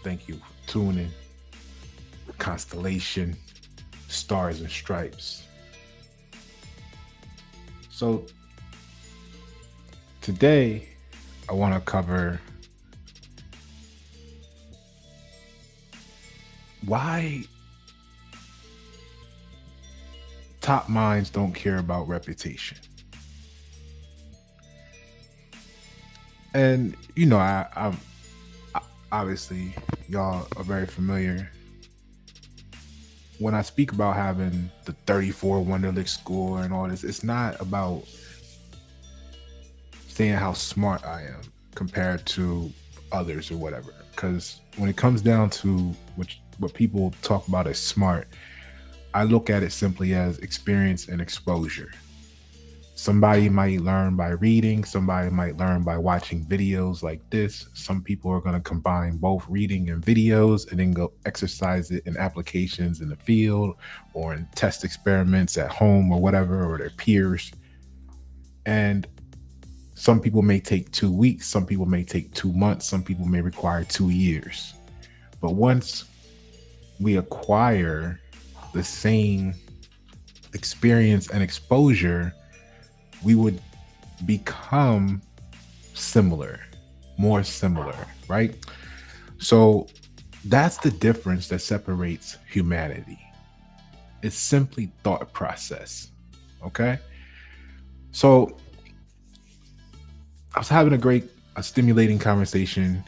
Thank you for tuning. Constellation, stars and stripes. So today I want to cover why top minds don't care about reputation. And obviously y'all are very familiar when I speak about having the 34 Wonderlic score and all this. It's not about saying how smart I am compared to others or whatever. Because when it comes down to what people talk about as smart, I look at it simply as experience and exposure. Somebody might learn by reading, somebody might learn by watching videos like this. Some people are going to combine both reading and videos and then go exercise it in applications in the field or in test experiments at home or whatever, or their peers. And some people may take 2 weeks, some people may take 2 months, some people may require 2 years. But once we acquire the same experience and exposure, we would become similar, more similar, right? So that's the difference that separates humanity. It's simply thought process. Okay. So I was having a stimulating conversation,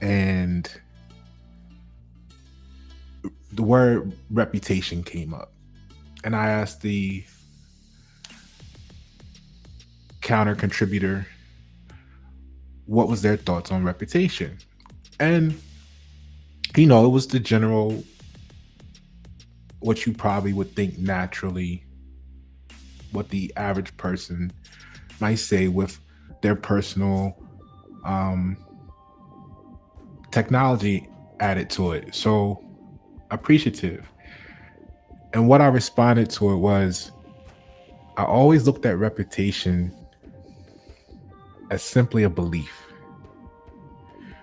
and the word reputation came up. And I asked the counter contributor what was their thoughts on reputation. And, it was the general, what you probably would think naturally, what the average person might say with their personal technology added to it. So appreciative. And what I responded to it was, I always looked at reputation as simply a belief.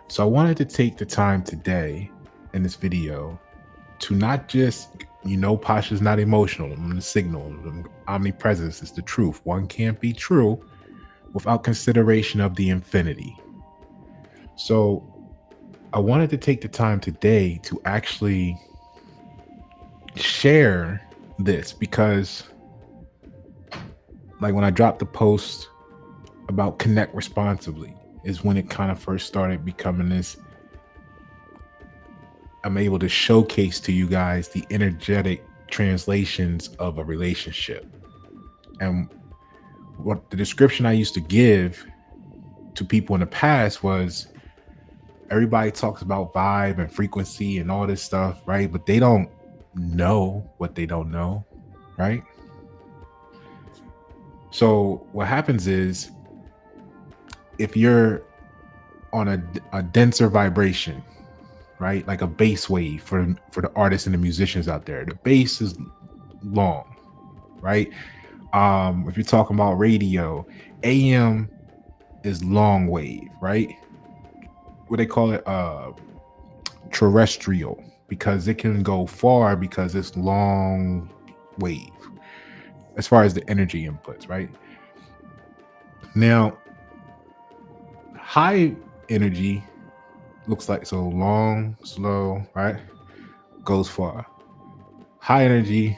So I wanted to take the time today in this video to not just, Pasha's not emotional. I'm going to signal omnipresence is the truth. One can't be true without consideration of the infinity. So I wanted to take the time today to actually share this, because like when I dropped the post about connect responsibly is when it kind of first started becoming this. I'm able to showcase to you guys the energetic translations of a relationship. And what the description I used to give to people in the past was, everybody talks about vibe and frequency and all this stuff, right? But they don't know what they don't know, right? So what happens is, if you're on a denser vibration, right, like a bass wave for the artists and the musicians out there, the bass is long, right? If you're talking about radio, AM is long wave, right? What they call it, terrestrial, because it can go far because it's long wave as far as the energy inputs, right? Now, high energy looks like, so long, slow, right? Goes far. High energy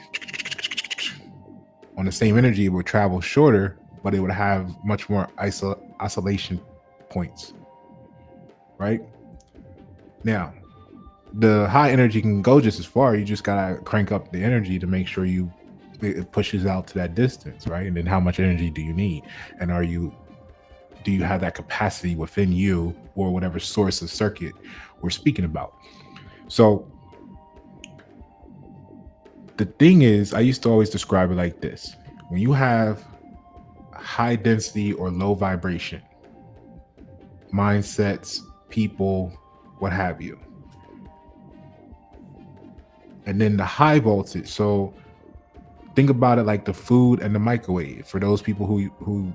on the same energy would travel shorter, but it would have much more oscillation points, right? Now, the high energy can go just as far. You just gotta crank up the energy to make sure it pushes out to that distance, right? And then how much energy do you need? And do you have that capacity within you, or whatever source of circuit we're speaking about? So the thing is, I used to always describe it like this. When you have high density or low vibration mindsets, people, what have you, and then the high voltage. So think about it like the food and the microwave. For those people who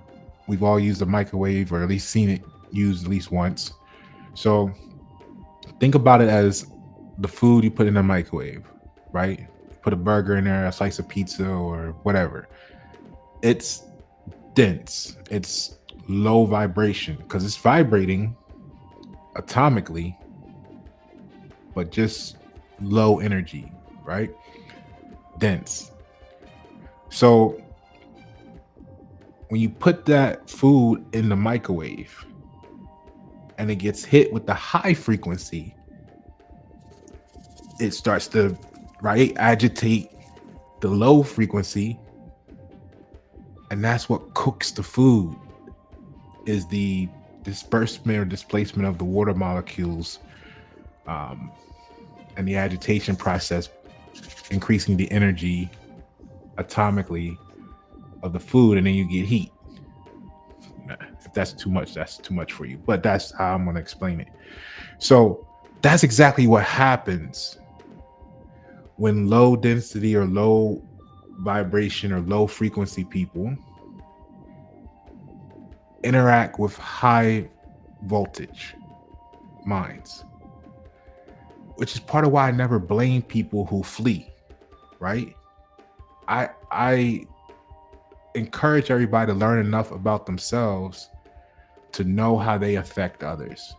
we've all used a microwave, or at least seen it used at least once. So Think about it as the food you put in the microwave, right? Put a burger in there, a slice of pizza, or whatever. It's dense. It's low vibration because it's vibrating atomically, but just low energy, right? Dense. So when you put that food in the microwave and it gets hit with the high frequency, it starts to, right, agitate the low frequency, and that's what cooks the food, is the disbursement or displacement of the water molecules, um, and the agitation process, increasing the energy atomically of the food, and then you get heat. If that's too much for you, but that's how I'm going to explain it. So that's exactly what happens when low density or low vibration or low frequency people interact with high voltage minds, which is part of why I never blame people who flee, right? I encourage everybody to learn enough about themselves to know how they affect others.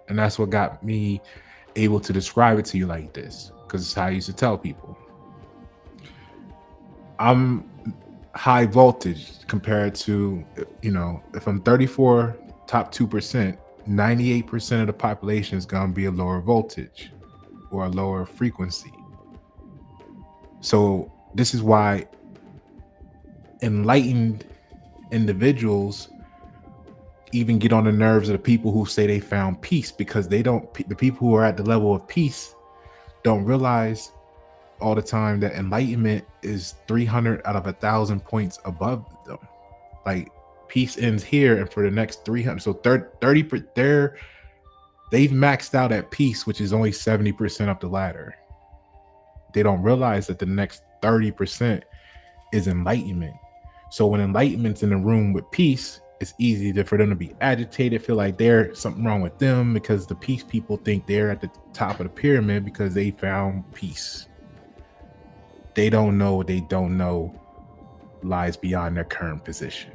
And that's what got me able to describe it to you like this, because it's how I used to tell people. I'm high voltage compared to, if I'm 34, top 2%, 98% of the population is going to be a lower voltage or a lower frequency. So this is why enlightened individuals even get on the nerves of the people who say they found peace, because the people who are at the level of peace don't realize all the time that enlightenment is 300 out of 1,000 points above them. Like, peace ends here, and for the next 300, so 30, they've maxed out at peace, which is only 70% up the ladder. They don't realize that the next 30% is enlightenment. So when enlightenment's in the room with peace, it's easy for them to be agitated, feel like there's something wrong with them, because the peace people think they're at the top of the pyramid because they found peace. They don't know what they don't know lies beyond their current position.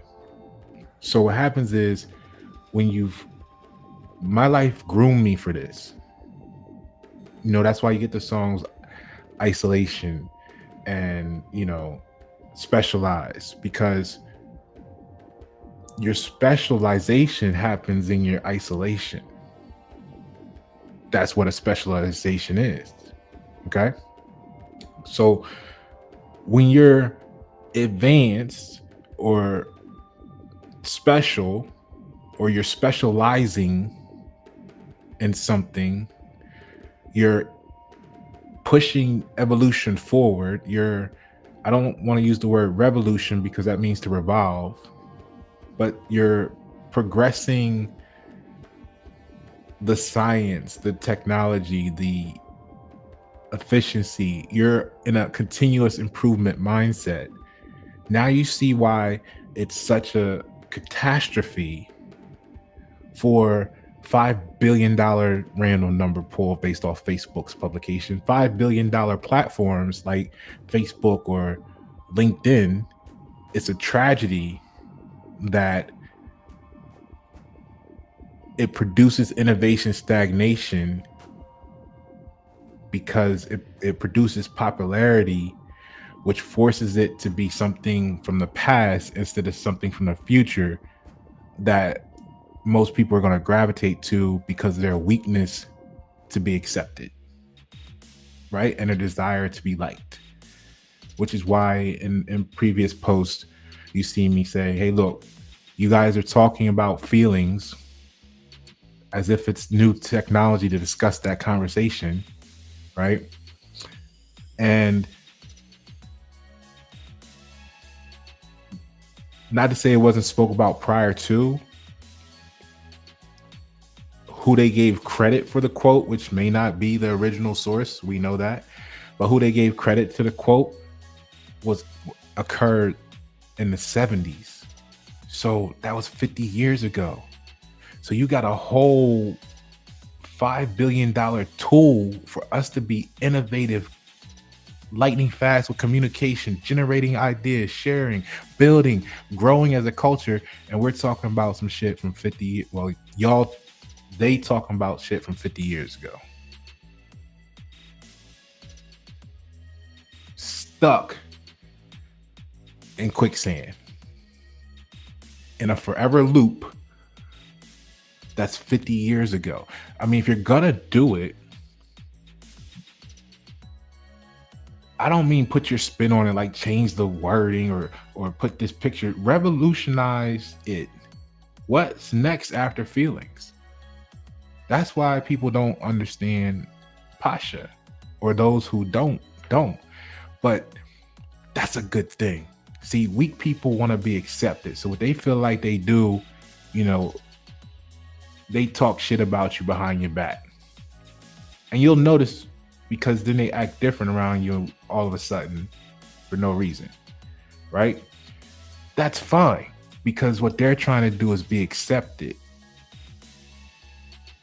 So what happens is, my life groomed me for this. That's why you get the songs Isolation and, Specialize, because your specialization happens in your isolation. That's what a specialization is. Okay. So when you're advanced or special, or you're specializing in something, you're pushing evolution forward. I don't want to use the word revolution because that means to revolve, but you're progressing the science, the technology, the efficiency. You're in a continuous improvement mindset. Now you see why it's such a catastrophe for $5 billion random number poll based off Facebook's publication. $5 billion platforms like Facebook or LinkedIn. It's a tragedy that it produces innovation stagnation, because it produces popularity, which forces it to be something from the past instead of something from the future that most people are going to gravitate to because of their weakness to be accepted, right? And a desire to be liked, which is why in previous posts, you see me say, hey, look, you guys are talking about feelings as if it's new technology to discuss that conversation, right? And not to say it wasn't spoke about prior to, who they gave credit for the quote, which may not be the original source, we know that, but who they gave credit to the quote occurred in the 70s. So that was 50 years ago. So you got a whole $5 billion tool for us to be innovative, lightning fast with communication, generating ideas, sharing, building, growing as a culture. And we're talking about some shit from 50. Well, y'all, they talking about shit from 50 years ago. Stuck in quicksand, in a forever loop that's 50 years ago. I mean, if you're gonna do it, I don't mean put your spin on it, like change the wording or put this picture, revolutionize it. What's next after feelings? That's why people don't understand Pasha, or those who don't. But that's a good thing. See, weak people want to be accepted. So what they feel like they do, you know, they talk shit about you behind your back. And you'll notice, because then they act different around you all of a sudden for no reason, right? That's fine, because what they're trying to do is be accepted.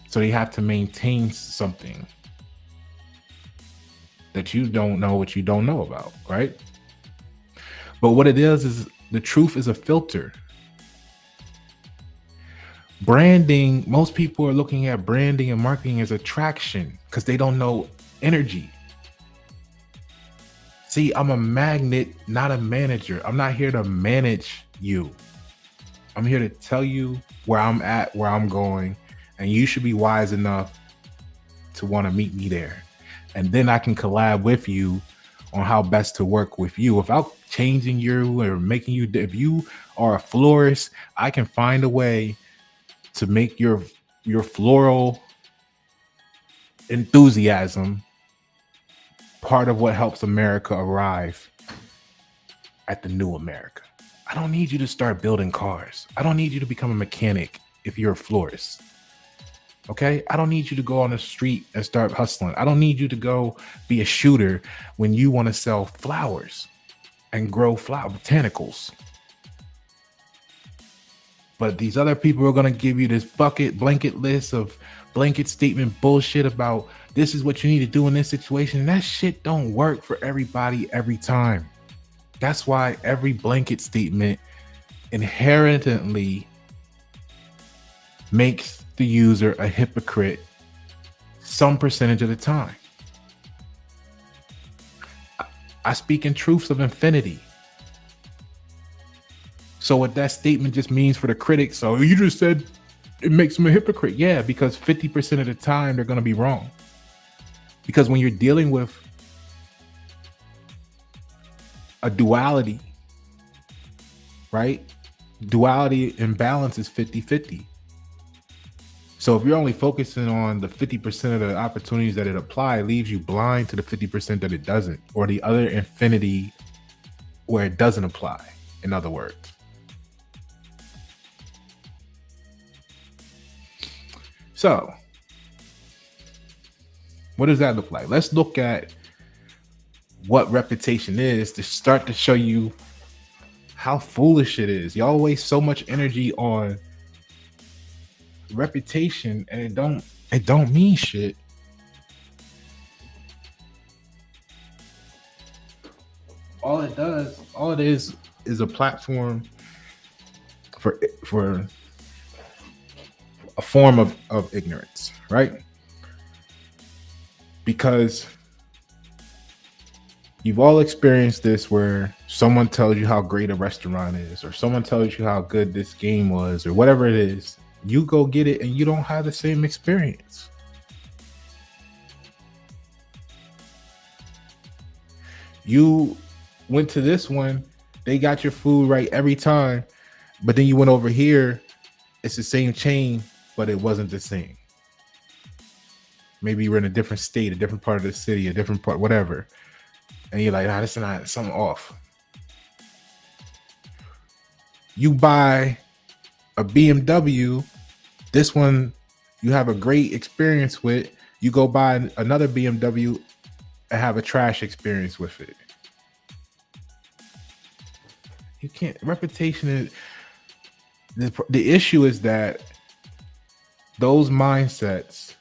So they have to maintain something that you don't know what you don't know about, right? But what it is the truth is a filter. Branding, most people are looking at branding and marketing as attraction because they don't know energy. See, I'm a magnet, not a manager. I'm not here to manage you. I'm here to tell you where I'm at, where I'm going, and you should be wise enough to want to meet me there. And then I can collab with you on how best to work with you without changing you or making you. If you are a florist, I can find a way to make your floral enthusiasm part of what helps America arrive at the new America. I don't need you to start building cars. I don't need you to become a mechanic if you're a florist. Okay? I don't need you to go on the street and start hustling. I don't need you to go be a shooter when you want to sell flowers and grow flower botanicals. But these other people are going to give you this blanket list of blanket statement bullshit about this is what you need to do in this situation. And that shit don't work for everybody every time. That's why every blanket statement inherently makes the user a hypocrite some percentage of the time. I speak in truths of infinity. So what that statement just means for the critics, so you just said it makes them a hypocrite. Yeah, because 50% of the time they're going to be wrong. Because when you're dealing with a duality, right? Duality and balance is 50-50. So if you're only focusing on the 50% of the opportunities that it apply, it leaves you blind to the 50% that it doesn't, or the other infinity where it doesn't apply, in other words. So, what does that look like? Let's look at what reputation is to start to show you how foolish it is. Y'all waste so much energy on reputation and it don't mean shit. All it is a platform for a form of ignorance, right? Because you've all experienced this where someone tells you how great a restaurant is, or someone tells you how good this game was, or whatever it is. You go get it and you don't have the same experience. You went to this one, they got your food right every time, but then you went over here, it's the same chain, but it wasn't the same. Maybe you were in a different state, a different part of the city, a different part, whatever. And you're like, this is not something off. You buy a BMW, this one you have a great experience with. You go buy another BMW and have a trash experience with it. You can't. Reputation is the issue is that those mindsets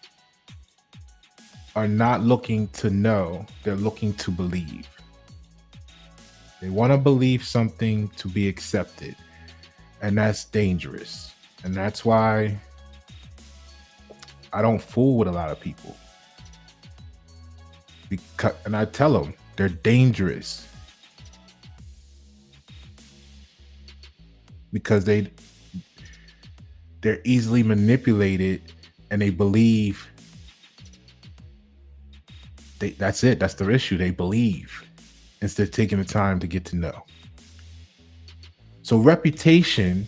are not looking to know, they're looking to believe. They want to believe something to be accepted, and that's dangerous. And that's why I don't fool with a lot of people. Because, and I tell them they're dangerous because they're easily manipulated, and they believe that's it. That's their issue. They believe instead of taking the time to get to know. So reputation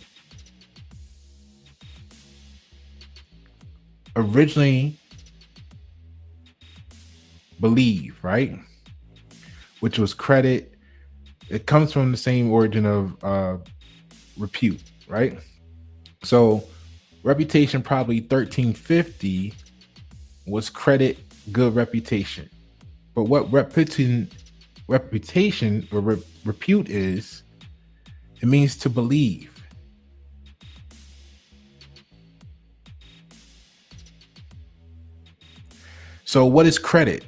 originally believe, right? Which was credit. It comes from the same origin of repute, right? So reputation probably 1350 was credit, good reputation. But what reputation or repute is, it means to believe. So what is credit,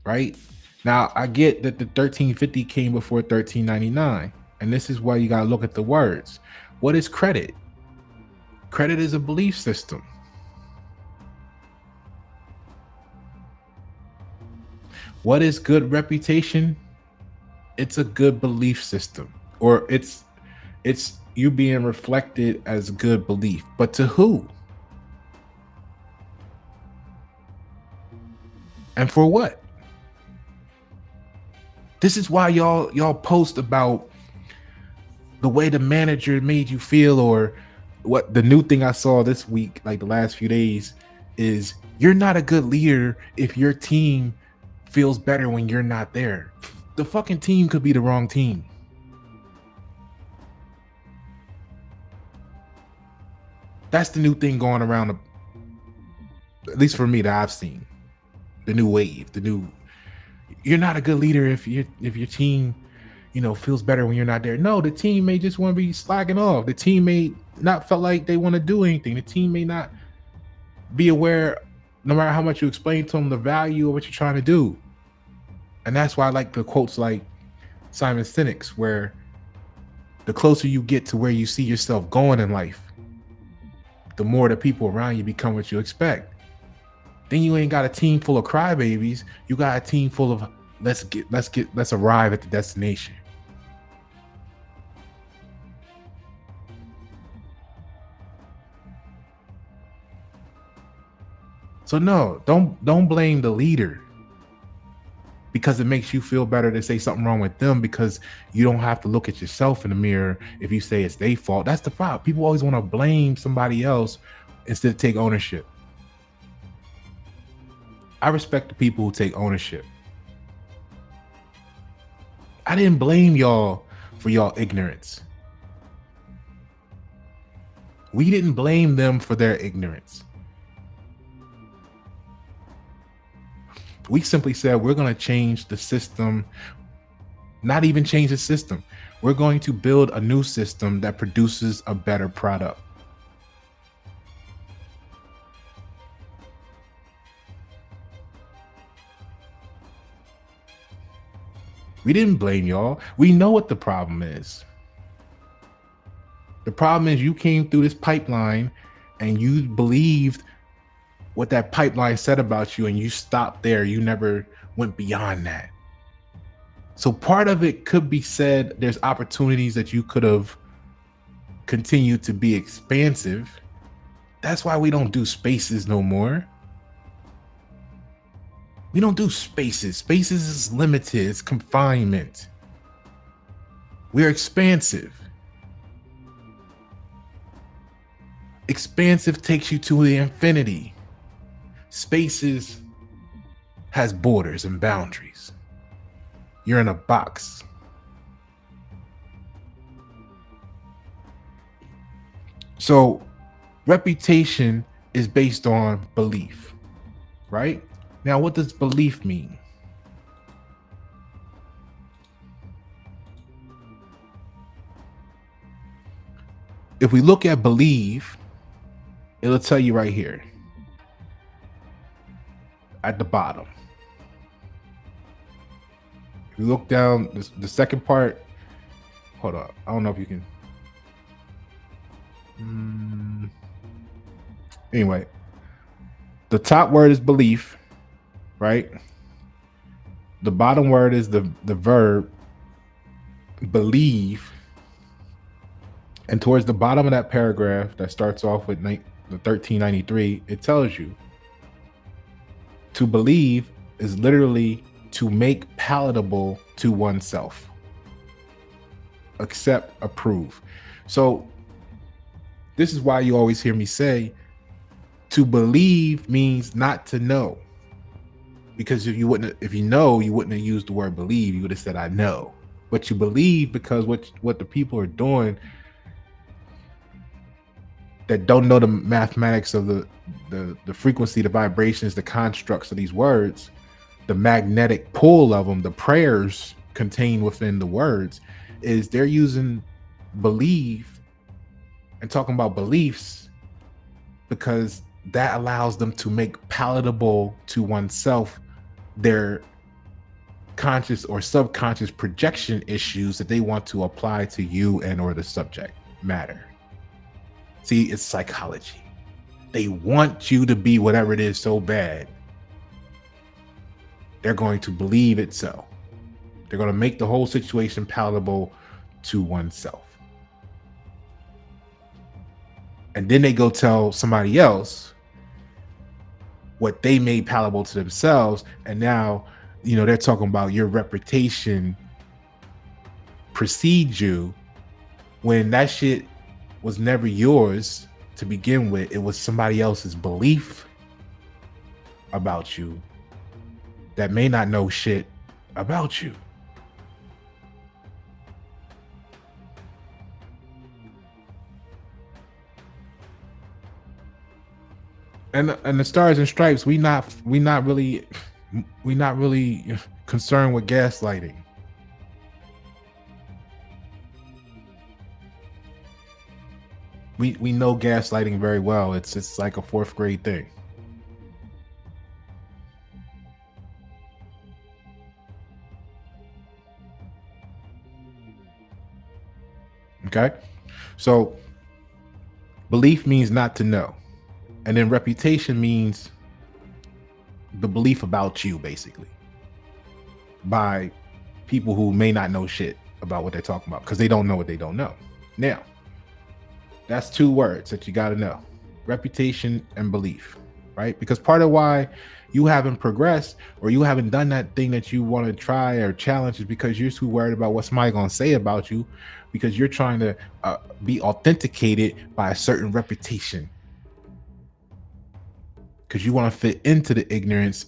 right? Now I get that the 1350 came before 1399, and this is why you got to look at the words. What is credit? Credit is a belief system. What is good reputation? It's a good belief system, or it's you being reflected as good belief. But to who? And for what? This is why y'all post about the way the manager made you feel, or what the new thing I saw this week, like the last few days, is you're not a good leader if your team feels better when you're not there. The fucking team could be the wrong team. That's the new thing going around, at least for me, that I've seen. The new wave, you're not a good leader if your team, feels better when you're not there. No, the team may just want to be slacking off. The team may not feel like they want to do anything. The team may not be aware, no matter how much you explain to them the value of what you're trying to do. And that's why I like the quotes like Simon Sinek's, where the closer you get to where you see yourself going in life, the more the people around you become what you expect. Then you ain't got a team full of crybabies. You got a team full of let's arrive at the destination. So no, don't blame the leader because it makes you feel better to say something wrong with them, because you don't have to look at yourself in the mirror if you say it's their fault. That's the problem. People always want to blame somebody else instead of take ownership. I respect the people who take ownership. I didn't blame y'all for y'all ignorance. We didn't blame them for their ignorance. We simply said we're going to change the system, not even change the system. We're going to build a new system that produces a better product. We didn't blame y'all. We know what the problem is. The problem is you came through this pipeline and you believed what that pipeline said about you, and you stopped there. You never went beyond that. So part of it could be said there's opportunities that you could have continued to be expansive. That's why we don't do spaces no more. We don't do spaces. Spaces is limited. It's confinement. We're expansive. Expansive takes you to the infinity. Spaces has borders and boundaries. You're in a box. So reputation is based on belief, right? Now, what does belief mean? If we look at believe, it'll tell you right here. at the bottom. If you look down, the second part, hold on. I don't know if you can. Anyway, the top word is belief, right? The bottom word is the verb believe. And towards the bottom of that paragraph that starts off with the 1393, it tells you to believe is literally to make palatable to oneself, accept, approve. So this is why you always hear me say to believe means not to know. Because if you know, you wouldn't have used the word believe. You would have said, I know. But you believe because what the people are doing that don't know the mathematics of the frequency, the vibrations, the constructs of these words, the magnetic pull of them, the prayers contained within the words, is they're using believe and talking about beliefs because that allows them to make palatable to oneself their conscious or subconscious projection issues that they want to apply to you and or the subject matter. See, it's psychology. They want you to be whatever it is so bad. They're going to believe it so. They're going to make the whole situation palatable to oneself. And then they go tell somebody else what they made palatable to themselves. And now, they're talking about your reputation precedes you when that shit was never yours to begin with. It was somebody else's belief about you that may not know shit about you. And the Stars and Stripes, we not really concerned with gaslighting. We know gaslighting very well. It's like a 4th grade thing. Okay? So belief means not to know. And then reputation means the belief about you, basically, by people who may not know shit about what they're talking about because they don't know what they don't know. Now, that's 2 words that you got to know: reputation and belief, right? Because part of why you haven't progressed or you haven't done that thing that you want to try or challenge is because you're too worried about what somebody's going to say about you, because you're trying to be authenticated by a certain reputation, because you want to fit into the ignorance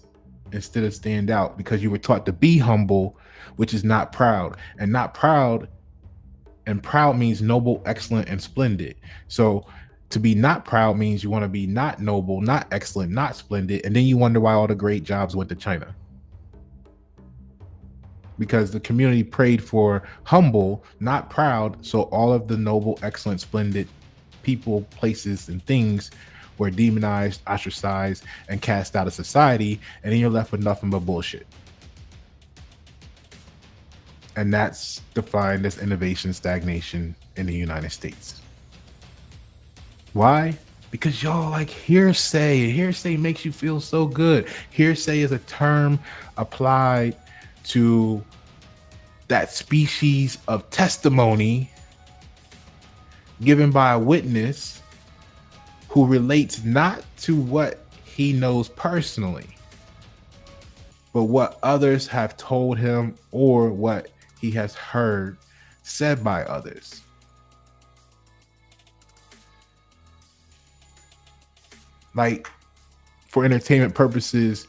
instead of stand out, because you were taught to be humble, which is not proud. And not proud, and proud means noble, excellent, and splendid. So to be not proud means you want to be not noble, not excellent, not splendid. And then you wonder why all the great jobs went to China. Because the community prayed for humble, not proud. So all of the noble, excellent, splendid people, places, and things were demonized, ostracized, and cast out of society. And then you're left with nothing but bullshit. And that's defined as innovation stagnation in the United States. Why? Because y'all like hearsay. Hearsay makes you feel so good. Hearsay is a term applied to that species of testimony given by a witness who relates not to what he knows personally, but what others have told him or what he has heard said by others. Like, for entertainment purposes,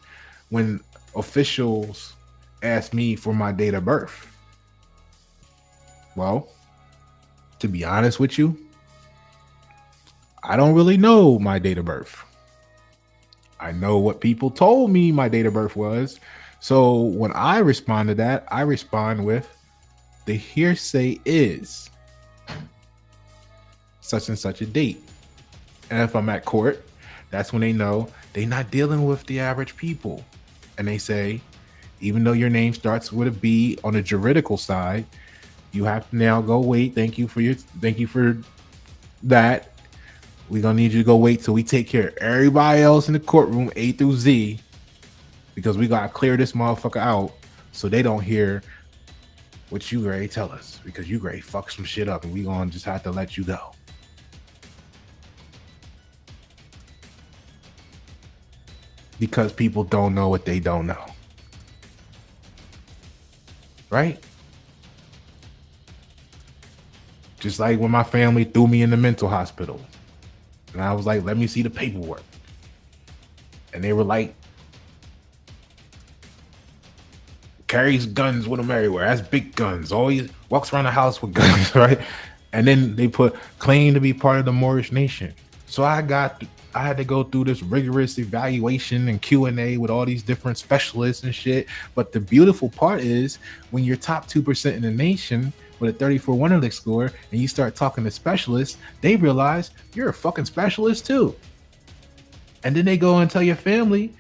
when officials ask me for my date of birth, well, to be honest with you, I don't really know my date of birth. I know what people told me my date of birth was. So when I respond to that, I respond with, the hearsay is such and such a date. And if I'm at court, That's when they know they're not dealing with the average people. And they say, even though your name starts with a B on the juridical side, you have to now go wait. Thank you for that. We're gonna need you to go wait till we take care of everybody else in the courtroom, A through Z, because we gotta clear this motherfucker out so they don't hear what you ready tell us, because you ready fuck some shit up and we gonna just have to let you go. Because people don't know what they don't know. Right? Just like when my family threw me in the mental hospital. And I was like, let me see the paperwork. And they were like, carries guns with him everywhere. Has big guns. Always walks around the house with guns, right? And then they put claim to be part of the Moorish nation. So I had to go through this rigorous evaluation and Q&A with all these different specialists and shit. But the beautiful part is when you're top 2% in the nation with a 34 Wonderlic score and you start talking to specialists, they realize you're a fucking specialist too. And then they go and tell your family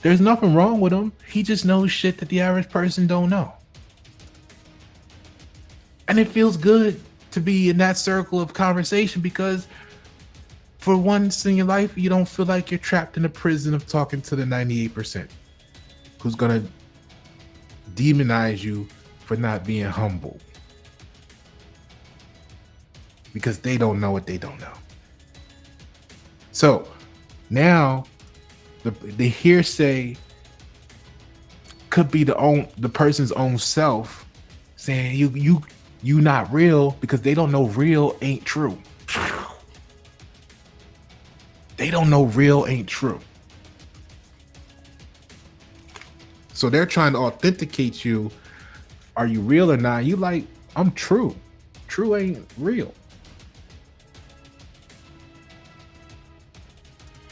there's nothing wrong with him. He just knows shit that the average person don't know. And it feels good to be in that circle of conversation because for once in your life, you don't feel like you're trapped in a prison of talking to the 98% who's going to demonize you for not being humble. Because they don't know what they don't know. So now the hearsay could be the person's own self saying you not real because they don't know real ain't true. They don't know real ain't true. So they're trying to authenticate you. Are you real or not? You like, I'm true. True ain't real.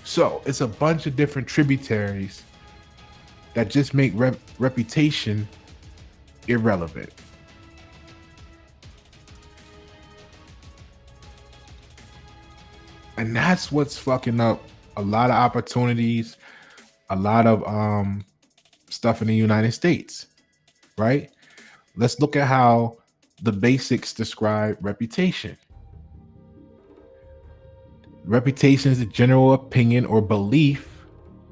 So it's a bunch of different tributaries that just make reputation irrelevant. And that's what's fucking up a lot of opportunities, a lot of stuff in the United States, right? Let's look at how the basics describe reputation. Reputation is a general opinion or belief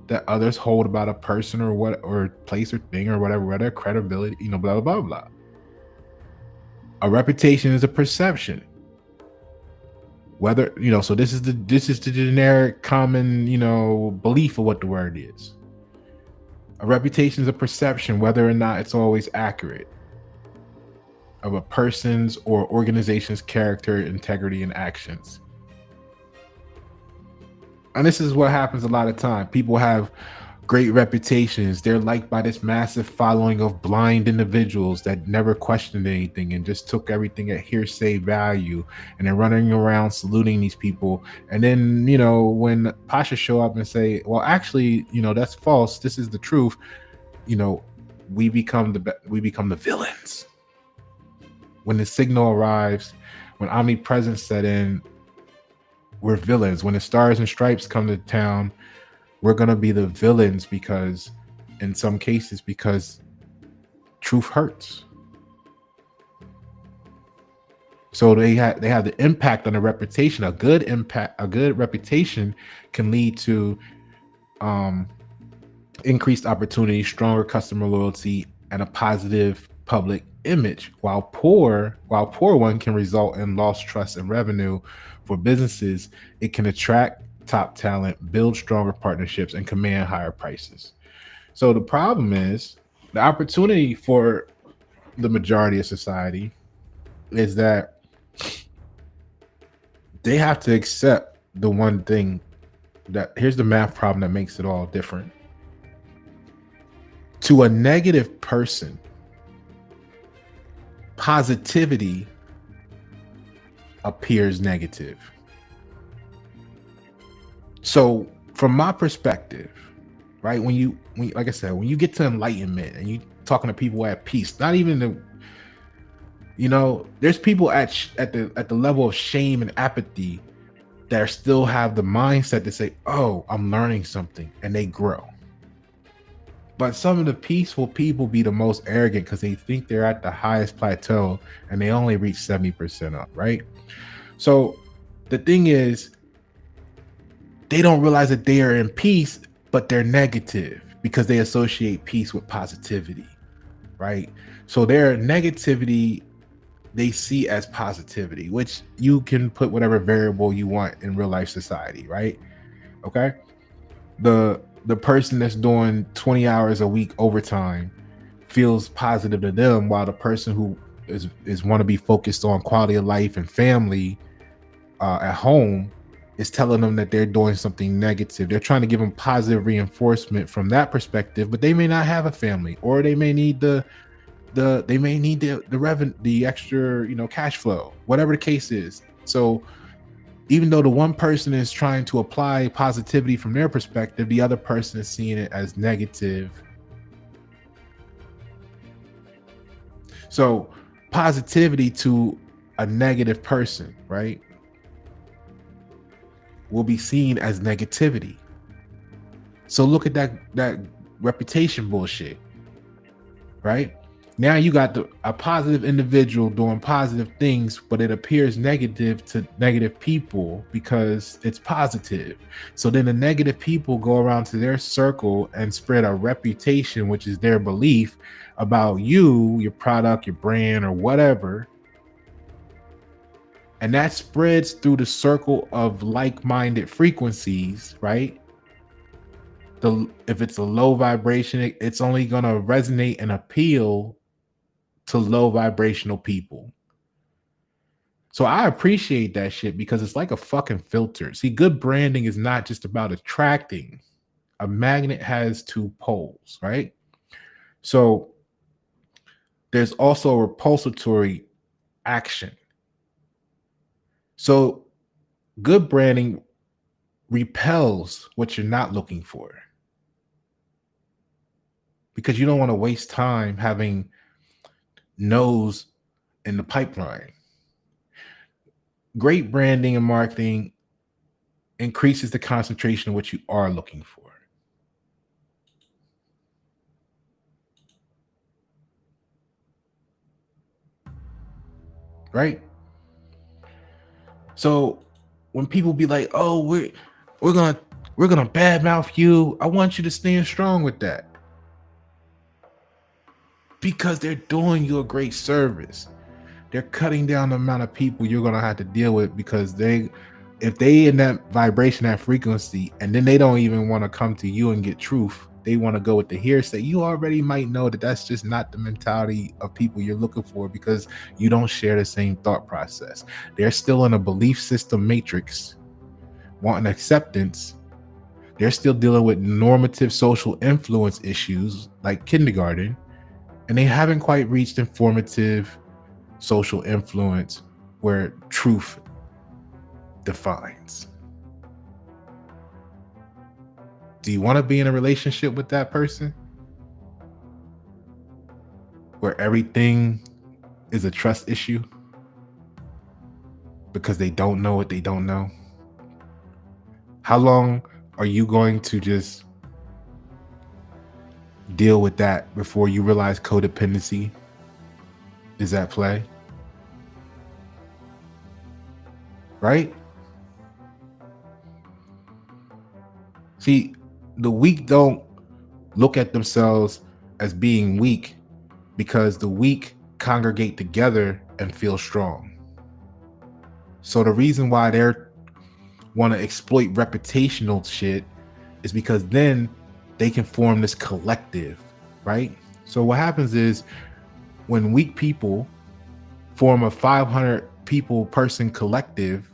that others hold about a person or place or thing or whatever credibility, blah, blah, blah, blah. A reputation is a perception. Whether, so this is the generic common, belief of what the word is. A reputation is a perception, whether or not it's always accurate, of a person's or organization's character, integrity, and actions. And this is what happens a lot of time. People have great reputations. They're liked by this massive following of blind individuals that never questioned anything and just took everything at hearsay value. And they're running around saluting these people. And then, when Pasha show up and say, well, actually, that's false. This is the truth. We become the villains. When the signal arrives, when omnipresence set in, we're villains. When the stars and stripes come to town, we're going to be the villains because in some cases, because truth hurts. So they have the impact on the reputation. A good reputation can lead to increased opportunity, stronger customer loyalty, and a positive public image. While poor one can result in lost trust and revenue for businesses, it can attract top talent, build stronger partnerships, and command higher prices. So the problem is the opportunity for the majority of society is that they have to accept the one thing that here's the math problem that makes it all different. To a negative person, positivity appears negative. So from my perspective, right, when like I said, when you get to enlightenment and you talking to people at peace, not even there's people at the level of shame and apathy that still have the mindset to say, oh, I'm learning something, and they grow. But some of the peaceful people be the most arrogant because they think they're at the highest plateau and they only reach 70% up, right? So the thing is, they don't realize that they are in peace, but they're negative because they associate peace with positivity, right? So their negativity they see as positivity, which you can put whatever variable you want in real life society, right? Okay. The person that's doing 20 hours a week overtime feels positive to them, while the person who is want to be focused on quality of life and family at home is telling them that they're doing something negative. They're trying to give them positive reinforcement from that perspective, but they may not have a family, or they may need the revenue, the extra, cash flow, whatever the case is. So even though the one person is trying to apply positivity from their perspective, the other person is seeing it as negative. So positivity to a negative person, right, will be seen as negativity. So look at that reputation bullshit, right? Now you got a positive individual doing positive things, but it appears negative to negative people because it's positive. So then the negative people go around to their circle and spread a reputation, which is their belief about you, your product, your brand, or whatever. And that spreads through the circle of like-minded frequencies, right? If it's a low vibration, it's only going to resonate and appeal to low vibrational people. So I appreciate that shit because it's like a fucking filter. See, good branding is not just about attracting. A magnet has two poles, right? So there's also a repulsatory action. So good branding repels what you're not looking for, because you don't want to waste time having no's in the pipeline. Great branding and marketing increases the concentration of what you are looking for. Right? So when people be like, "Oh, we're gonna badmouth you," I want you to stand strong with that, because they're doing you a great service. They're cutting down the amount of people you're gonna have to deal with, because if they in that vibration, that frequency, and then they don't even want to come to you and get truth, they want to go with the hearsay. You already might know that that's just not the mentality of people you're looking for, because you don't share the same thought process. They're still in a belief system matrix, wanting acceptance. They're still dealing with normative social influence issues like kindergarten, and they haven't quite reached informative social influence where truth defines. Do you want to be in a relationship with that person where everything is a trust issue because they don't know what they don't know? How long are you going to just deal with that before you realize codependency is at play? Right? See, the weak don't look at themselves as being weak, because the weak congregate together and feel strong. So the reason why they want to exploit reputational shit is because then they can form this collective, right? So what happens is, when weak people form a 500 people person collective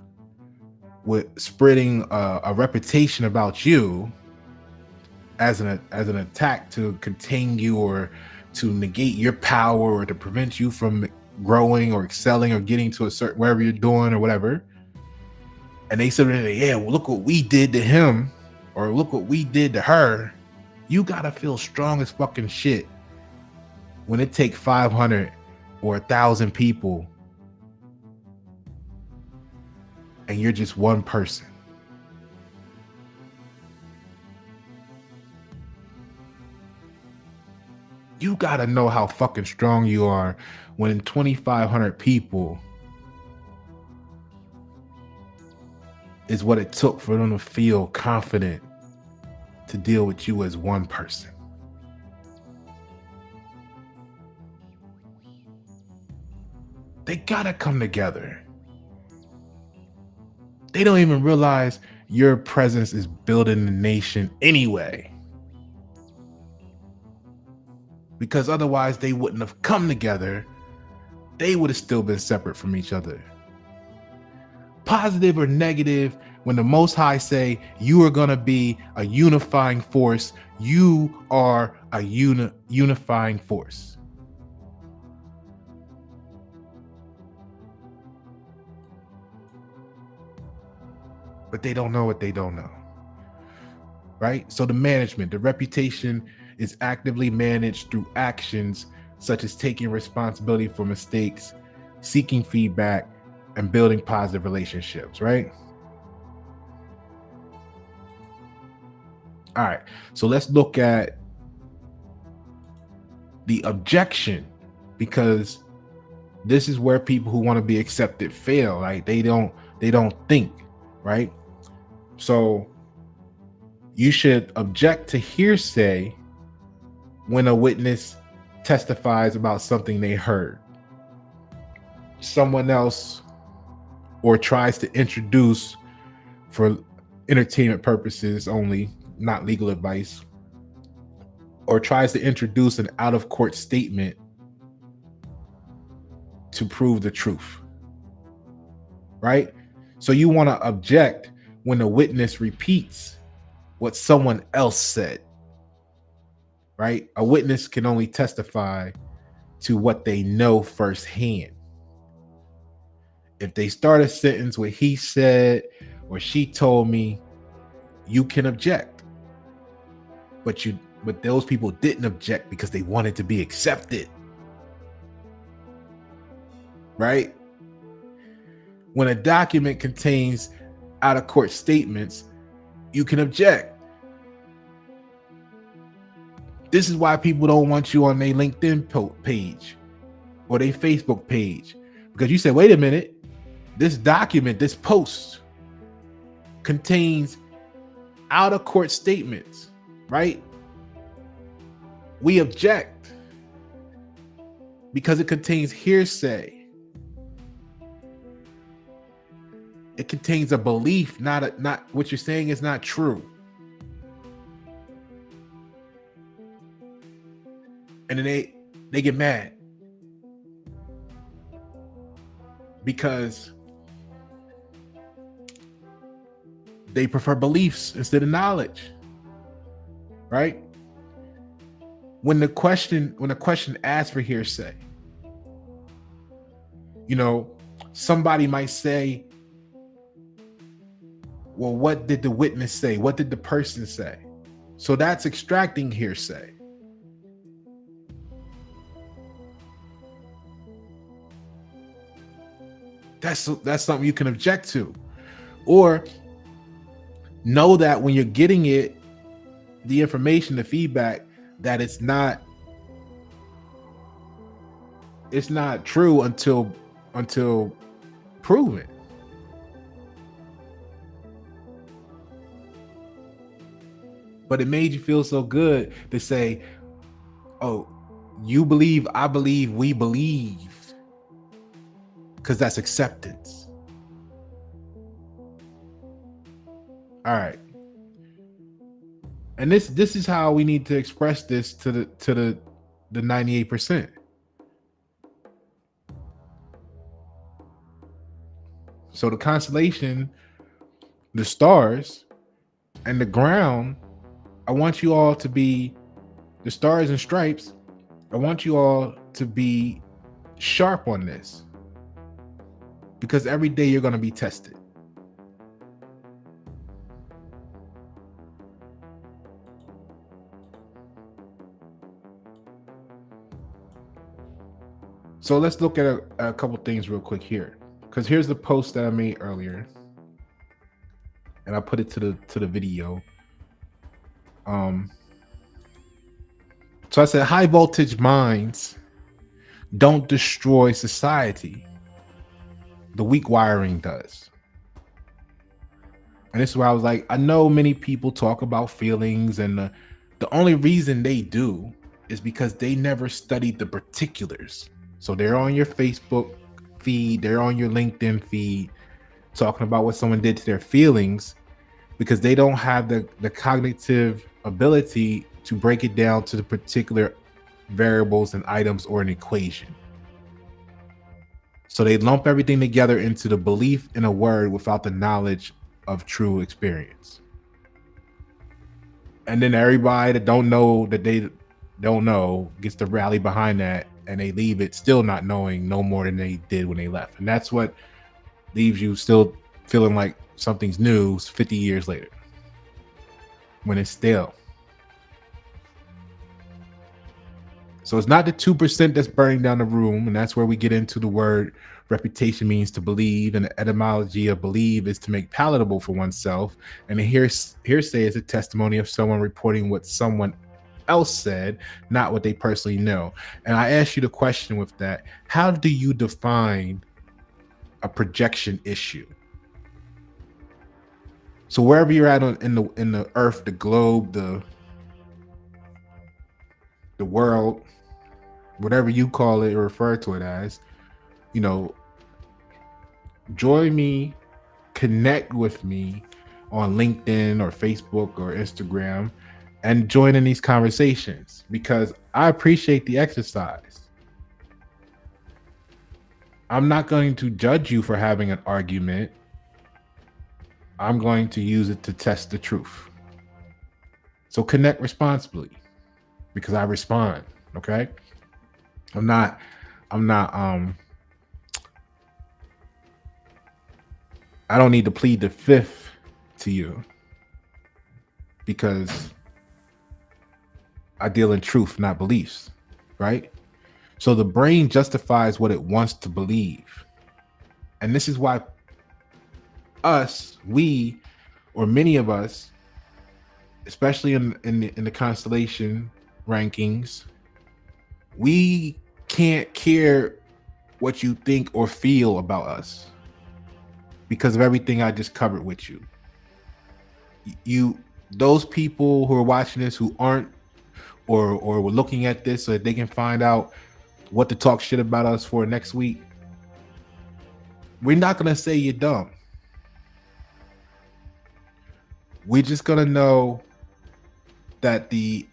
with spreading a reputation about you as an attack to contain you, or to negate your power, or to prevent you from growing or excelling or getting to a certain wherever you're doing or whatever, and they said, yeah, well, look what we did to him, or look what we did to her. You gotta feel strong as fucking shit when it takes 500 or 1,000 people and you're just one person. You gotta know how fucking strong you are when 2,500 people is what it took for them to feel confident to deal with you as one person. They gotta come together. They don't even realize your presence is building the nation anyway. Because otherwise they wouldn't have come together. They would have still been separate from each other. Positive or negative, when the Most High say you are going to be a unifying force, you are a unifying force. But they don't know what they don't know. Right? So the management, the reputation is actively managed through actions such as taking responsibility for mistakes, seeking feedback, and building positive relationships, right? All right, so let's look at the objection, because this is where people who want to be accepted fail, right? They don't think, right? So you should object to hearsay when a witness testifies about something they heard someone else or tries to introduce for entertainment purposes only, not legal advice, or tries to introduce an out-of-court statement to prove the truth, right? So you want to object when a witness repeats what someone else said, right? A witness can only testify to what they know firsthand. If they start a sentence with he said or she told me, you can object. But those people didn't object because they wanted to be accepted. Right? When a document contains out-of-court statements, you can object. This is why people don't want you on their LinkedIn page or their Facebook page, because you said, wait a minute, this document, this post contains out-of-court statements, right? We object because it contains hearsay. It contains a belief, not what you're saying is not true. And then they get mad because they prefer beliefs instead of knowledge, right? When a question asks for hearsay, somebody might say, well, what did the witness say? What did the person say? So that's extracting hearsay. That's something you can object to. Or know that when you're getting the information, the feedback, that it's not true until proven. But it made you feel so good to say, oh, you believe, I believe, we believe, because that's acceptance. All right. And this is how we need to express this to the 98%. So the constellation, the stars, and the ground, I want you all to be the stars and stripes. I want you all to be sharp on this, because every day you're going to be tested. So let's look at a couple things real quick here, because here's the post that I made earlier. and I put it to the video. Um, so I said, high voltage minds don't destroy society. The weak wiring does. And this is where I was like, I know many people talk about feelings, and the only reason they do is because they never studied the particulars. So they're on your Facebook feed, they're on your LinkedIn feed, talking about what someone did to their feelings because they don't have the cognitive ability to break it down to the particular variables and items or an equation. So they lump everything together into the belief in a word without the knowledge of true experience. And then everybody that don't know that they don't know gets to rally behind that, and they leave it still not knowing no more than they did when they left. And that's what leaves you still feeling like something's new 50 years later when it's stale. So it's not the 2% that's burning down the room. And that's where we get into the word reputation means to believe. And the etymology of believe is to make palatable for oneself. And the hearsay is a testimony of someone reporting what someone else said, not what they personally know. And I asked you the question with that: how do you define a projection issue? So wherever you're at in the earth, the globe, the world, whatever you call it or refer to it as, join me, connect with me on LinkedIn or Facebook or Instagram, and join in these conversations because I appreciate the exercise. I'm not going to judge you for having an argument. I'm going to use it to test the truth. So connect responsibly because I respond. Okay. I'm not I don't need to plead the fifth to you because I deal in truth, not beliefs, right? So the brain justifies what it wants to believe. And this is why we, or many of us, especially in the constellation rankings, we can't care what you think or feel about us because of everything I just covered with you. Those people who are watching this who aren't or were looking at this so that they can find out what to talk shit about us for next week, we're not going to say you're dumb. We're just going to know that the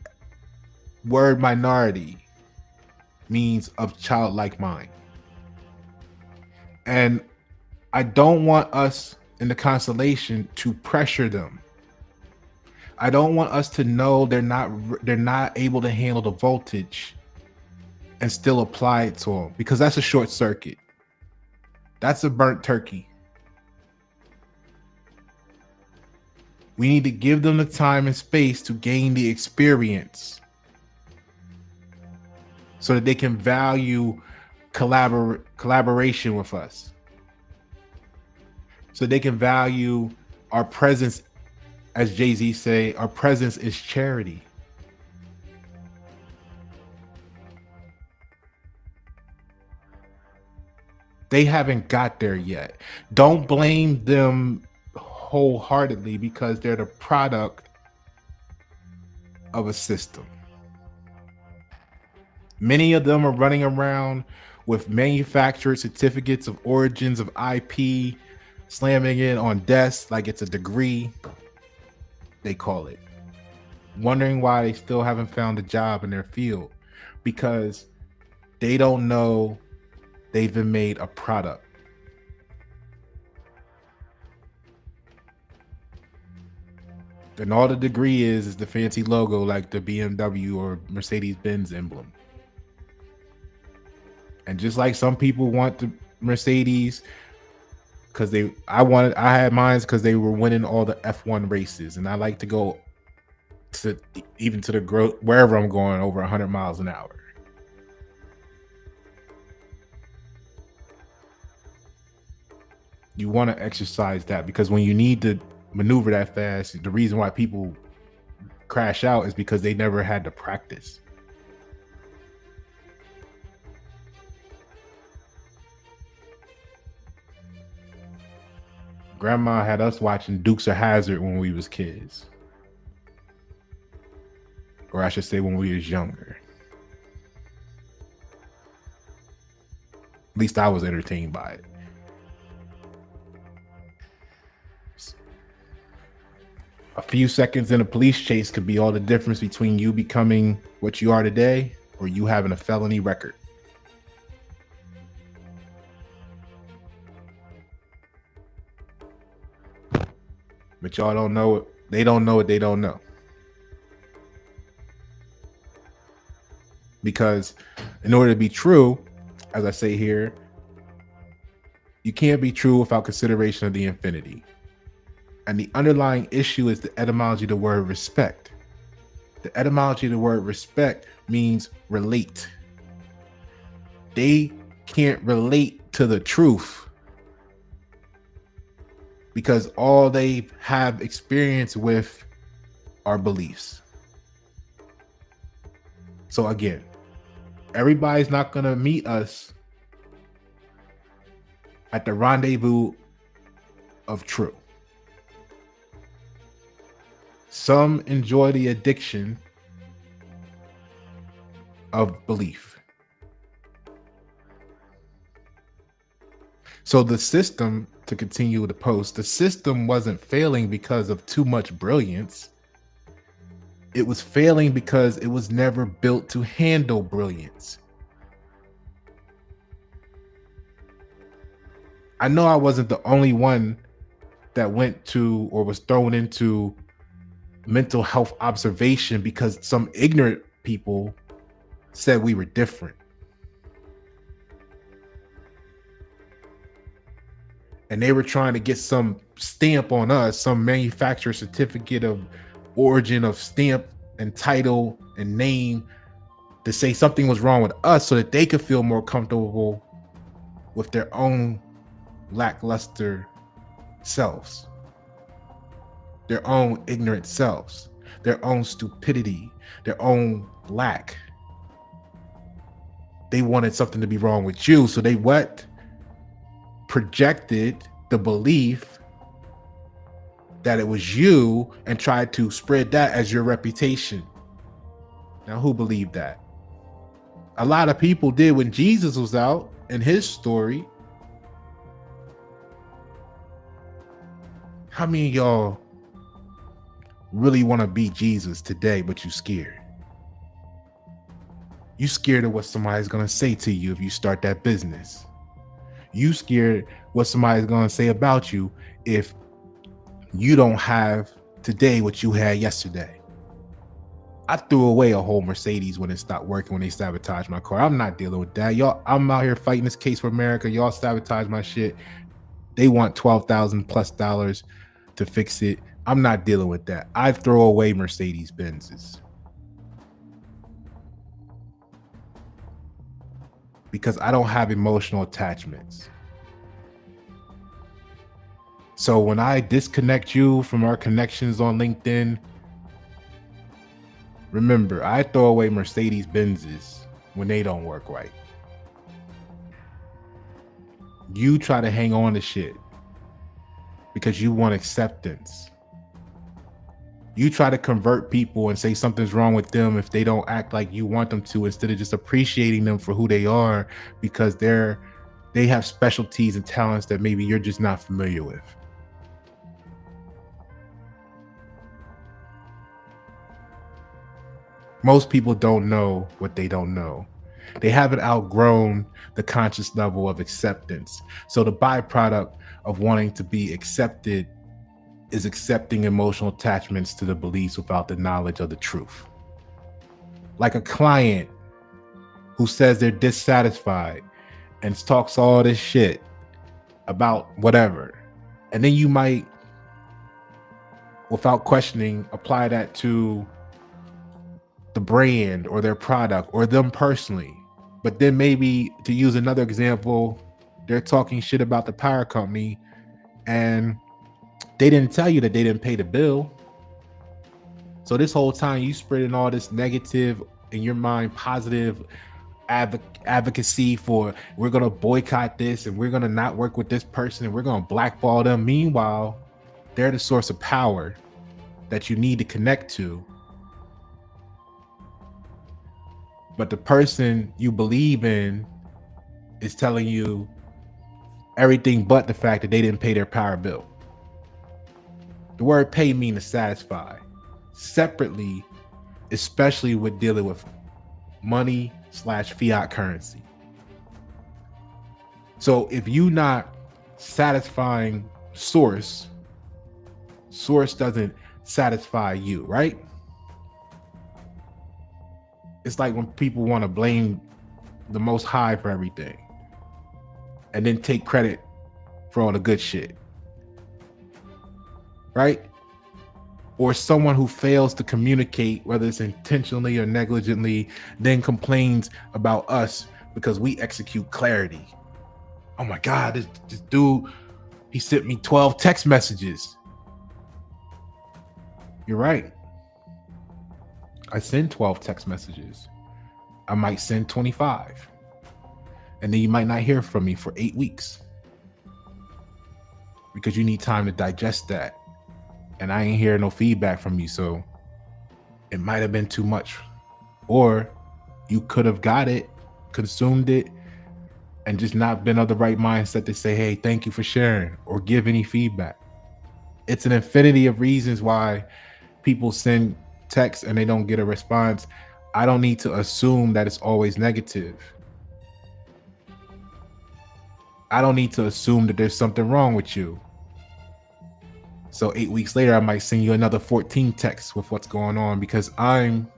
word minority means of childlike mind. And I don't want us in the constellation to pressure them. I don't want us to know they're not able to handle the voltage and still apply it to them, because that's a short circuit. That's a burnt turkey. We need to give them the time and space to gain the experience so that they can value collaboration with us. So they can value our presence. As Jay-Z say, our presence is charity. They haven't got there yet. Don't blame them wholeheartedly because they're the product of a system. Many of them are running around with manufactured certificates of origins of IP, slamming it on desks like it's a degree, they call it. Wondering why they still haven't found a job in their field because they don't know they've been made a product. And all the degree is the fancy logo like the BMW or Mercedes-Benz emblem. And just like some people want the Mercedes because I had mine because they were winning all the F1 races, and I like to go to even to the wherever I'm going over 100 miles an hour. You want to exercise that because when you need to maneuver that fast. The reason why people crash out is because they never had to practice. Grandma had us watching Dukes of Hazzard when we was kids, or I should say when we was younger. At least I was entertained by it. A few seconds in a police chase could be all the difference between you becoming what you are today or you having a felony record. But y'all don't know it. They don't know what they don't know. Because in order to be true, as I say here, you can't be true without consideration of the infinity. And the underlying issue is the etymology of the word respect. The etymology of the word respect means relate. They can't relate to the truth because all they have experience with are beliefs. So again, everybody's not going to meet us at the rendezvous of true. Some enjoy the addiction of belief. So the system, to continue the post, the system wasn't failing because of too much brilliance. It was failing because it was never built to handle brilliance. I know I wasn't the only one that went to or was thrown into mental health observation because some ignorant people said we were different. And they were trying to get some stamp on us, some manufacturer certificate of origin of stamp and title and name to say something was wrong with us so that they could feel more comfortable with their own lackluster selves, their own ignorant selves, their own stupidity, their own lack. They wanted something to be wrong with you. So they what? Projected the belief that it was you and tried to spread that as your reputation. Now, who believed that? A lot of people did when Jesus was out in his story. How many of y'all really want to be Jesus today, but you scared? You scared of what somebody's going to say to you if you start that business. You scared what somebody's going to say about you if you don't have today what you had yesterday. I threw away a whole Mercedes when it stopped working, when they sabotaged my car. I'm not dealing with that. Y'all, I'm out here fighting this case for America. Y'all sabotage my shit. They want $12,000+ to fix it. I'm not dealing with that. I throw away Mercedes Benzes because I don't have emotional attachments. So when I disconnect you from our connections on LinkedIn, remember, I throw away Mercedes Benzes when they don't work right. You try to hang on to shit because you want acceptance. You try to convert people and say something's wrong with them if they don't act like you want them to, instead of just appreciating them for who they are because they have specialties and talents that maybe you're just not familiar with. Most people don't know what they don't know. They haven't outgrown the conscious level of acceptance. So the byproduct of wanting to be accepted is accepting emotional attachments to the beliefs without the knowledge of the truth. Like a client who says they're dissatisfied and talks all this shit about whatever. And then you might, without questioning, apply that to the brand or their product or them personally. But then maybe, to use another example, they're talking shit about the power company and They didn't tell you that they didn't pay the bill. So this whole time you spreading all this negative in your mind, positive advocacy for we're gonna boycott this and we're gonna not work with this person and we're gonna blackball them. Meanwhile, they're the source of power that you need to connect to. But the person you believe in is telling you everything but the fact that they didn't pay their power bill. The word pay means to satisfy. Separately, especially with dealing with money/fiat currency. So if you not satisfying source doesn't satisfy you, right? It's like when people want to blame the Most High for everything and then take credit for all the good shit, right? Or someone who fails to communicate, whether it's intentionally or negligently, then complains about us because we execute clarity. Oh my God, this dude, he sent me 12 text messages. You're right. I send 12 text messages. I might send 25. And then you might not hear from me for 8 weeks. Because you need time to digest that. And I ain't hear no feedback from you, so it might have been too much. Or you could have got it, consumed it, and just not been of the right mindset to say, hey, thank you for sharing, or give any feedback. It's an infinity of reasons why people send texts and they don't get a response. I don't need to assume that it's always negative. I don't need to assume that there's something wrong with you. So 8 weeks later, I might send you another 14 texts with what's going on because I'm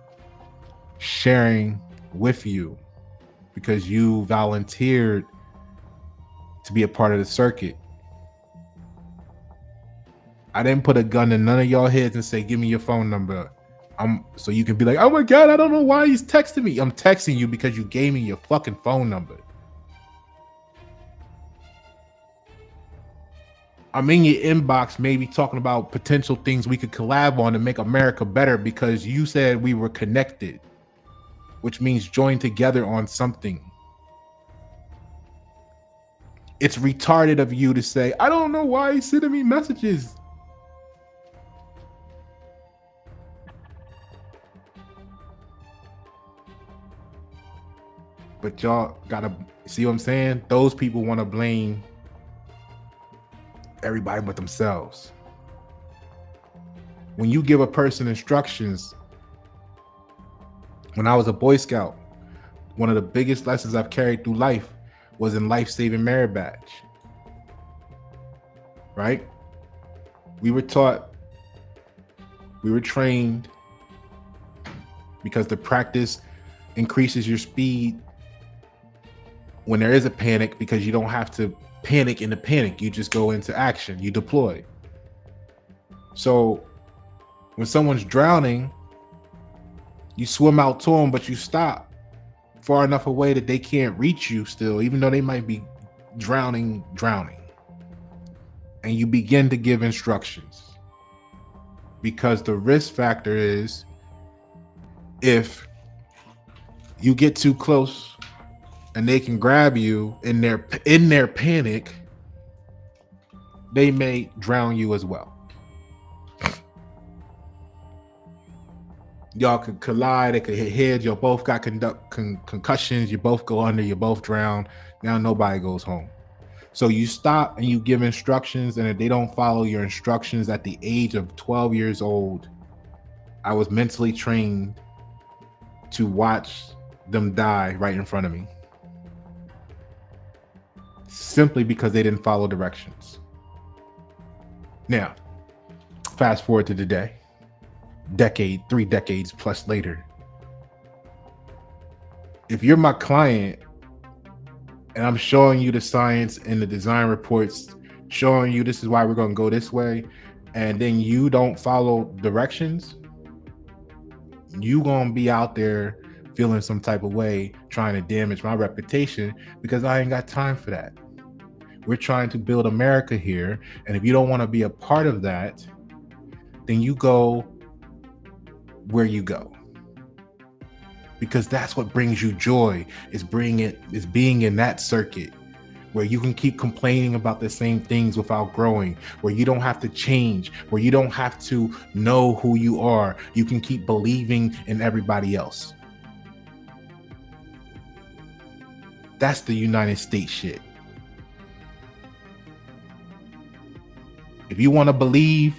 sharing with you because you volunteered to be a part of the circuit. I didn't put a gun in none of y'all heads and say, give me your phone number. So you can be like, oh my God, I don't know why he's texting me. I'm texting you because you gave me your fucking phone number. I'm in your inbox, maybe talking about potential things we could collab on to make America better because you said we were connected, which means join together on something. It's retarded of you to say, I don't know why he's sending me messages. But y'all gotta see what I'm saying? Those people want to blame everybody but themselves. When you give a person instructions, when I was a Boy Scout, one of the biggest lessons I've carried through life was in life-saving merit badge. Right? We were taught, we were trained because the practice increases your speed when there is a panic because you don't have to panic in the panic. You just go into action. You deploy. So when someone's drowning, you swim out to them, but you stop far enough away that they can't reach you still, even though they might be drowning. And you begin to give instructions. Because the risk factor is if you get too close and they can grab you in their panic, they may drown you as well. Y'all could collide, they could hit heads, y'all both got concussions, you both go under, you both drown. Now nobody goes home. So you stop and you give instructions, and if they don't follow your instructions at the age of 12 years old, I was mentally trained to watch them die right in front of me. Simply because they didn't follow directions. Now, fast forward to today, 3 decades plus later. If you're my client and I'm showing you the science and the design reports, showing you this is why we're going to go this way, and then you don't follow directions, you going to be out there feeling some type of way, trying to damage my reputation because I ain't got time for that. We're trying to build America here. And if you don't want to be a part of that, then you go where you go. Because that's what brings you joy, is being in that circuit where you can keep complaining about the same things without growing, where you don't have to change, where you don't have to know who you are. You can keep believing in everybody else. That's the United States shit. If you want to believe,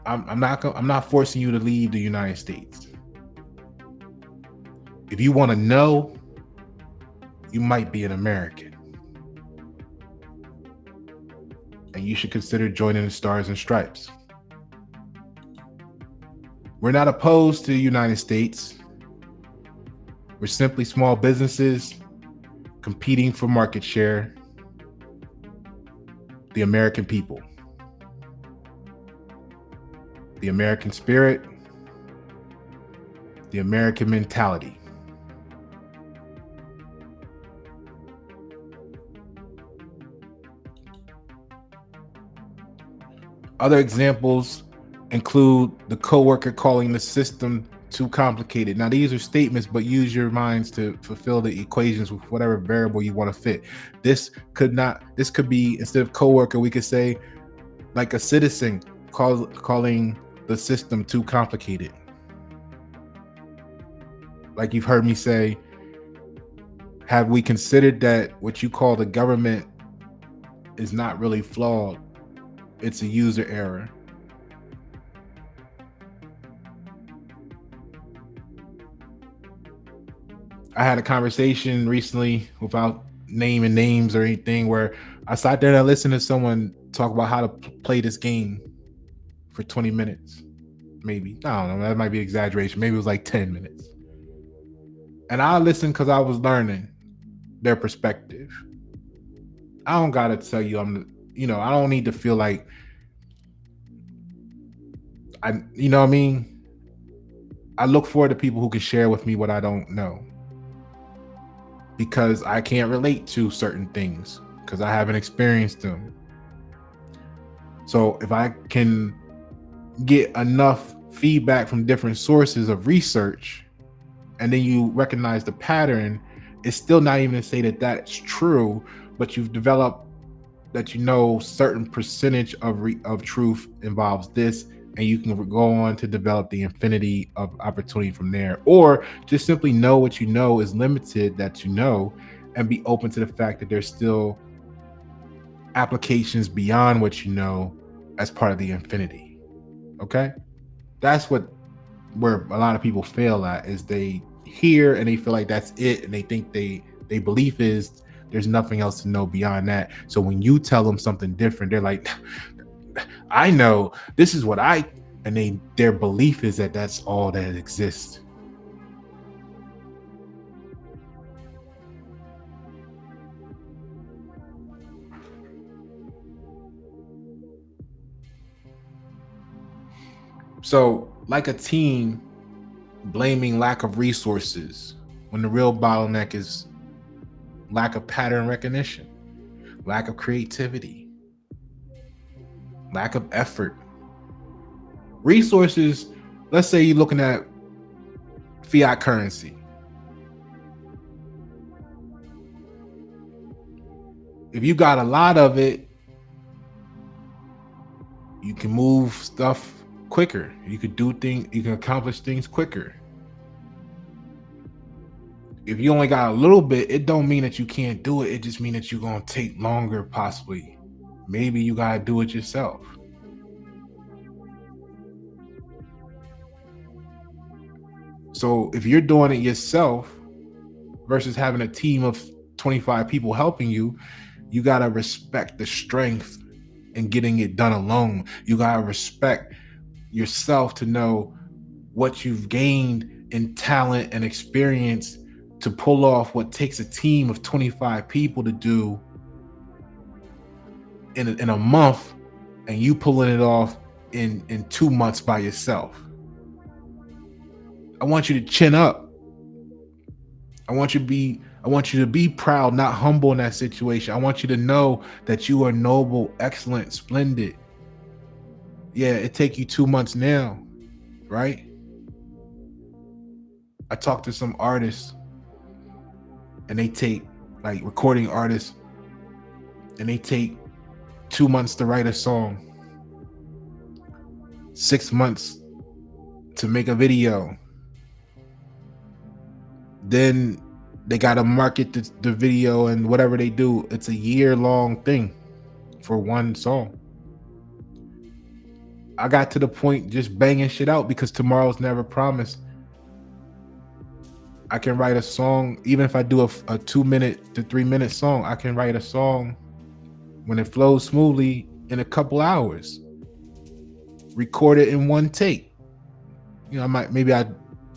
I'm not forcing you to leave the United States. If you want to know, you might be an American. And you should consider joining the Stars and Stripes. We're not opposed to the United States. We're simply small businesses competing for market share. The American people, the American spirit, the American mentality. Other examples include the coworker calling the system too complicated. Now, these are statements, but use your minds to fulfill the equations with whatever variable you want to fit. This could be, instead of coworker, we could say like a citizen calling the system too complicated. Like you've heard me say, have we considered that what you call the government is not really flawed? It's a user error. I had a conversation recently, without naming names or anything, where I sat there and I listened to someone talk about how to play this game for 20 minutes. Maybe. I don't know. That might be exaggeration. Maybe it was like 10 minutes. And I listened because I was learning their perspective. I don't got to tell you, I don't need to feel like you know what I mean? I look forward to people who can share with me what I don't know, because I can't relate to certain things because I haven't experienced them. So if I can get enough feedback from different sources of research, and then you recognize the pattern, it's still not even to say that that's true, but you've developed that certain percentage of truth involves this, and you can go on to develop the infinity of opportunity from there. Or just simply know what you know is limited, that and be open to the fact that there's still applications beyond what you know as part of the infinity. Okay? That's where a lot of people fail at, is they hear and they feel like that's it, and they think they belief is there's nothing else to know beyond that. So when you tell them something different, they're like, I know this is what and their belief is that that's all that exists. So, like a team blaming lack of resources when the real bottleneck is lack of pattern recognition, lack of creativity, lack of effort. Resources, let's say you're looking at fiat currency. If you got a lot of it, you can move stuff quicker. You can accomplish things quicker. If you only got a little bit, it don't mean that you can't do it. It just means that you're going to take longer, possibly. Maybe you got to do it yourself. So if you're doing it yourself versus having a team of 25 people helping you, you got to respect the strength in getting it done alone. You got to respect yourself to know what you've gained in talent and experience to pull off what takes a team of 25 people to do in a month, and you pulling it off in 2 months by yourself. I want you to chin up. I want you I want you to be proud, not humble in that situation. I want you to know that you are noble, excellent, splendid. Yeah, it take you 2 months now, right? I talked to some artists and they take, like recording artists, and they take 2 months to write a song, 6 months to make a video. Then they got to market the video and whatever they do. It's a year-long thing for one song. I got to the point just banging shit out because tomorrow's never promised. I can write a song, even if I do a 2 minute to 3 minute song, I can write a song when it flows smoothly in a couple hours. Record it in one take. You know, maybe I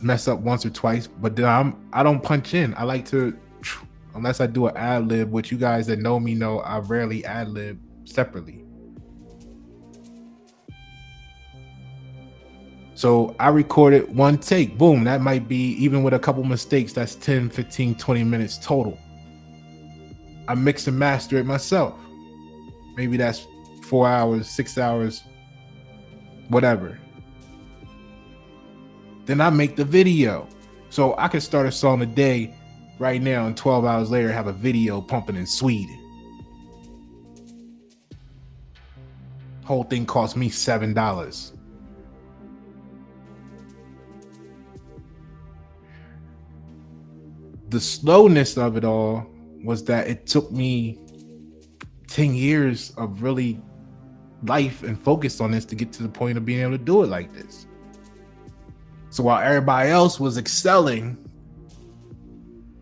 mess up once or twice, but then I don't punch in. I like to, unless I do an ad lib, which you guys that know me know I rarely ad lib separately. So I recorded one take, boom, that might be, even with a couple mistakes, that's 10, 15, 20 minutes total. I mix and master it myself. Maybe that's 4 hours, 6 hours, whatever. Then I make the video. So I could start a song a day right now, and 12 hours later have a video pumping in Sweden. Whole thing cost me $7. The slowness of it all was that it took me 10 years of really life and focus on this to get to the point of being able to do it like this. So while everybody else was excelling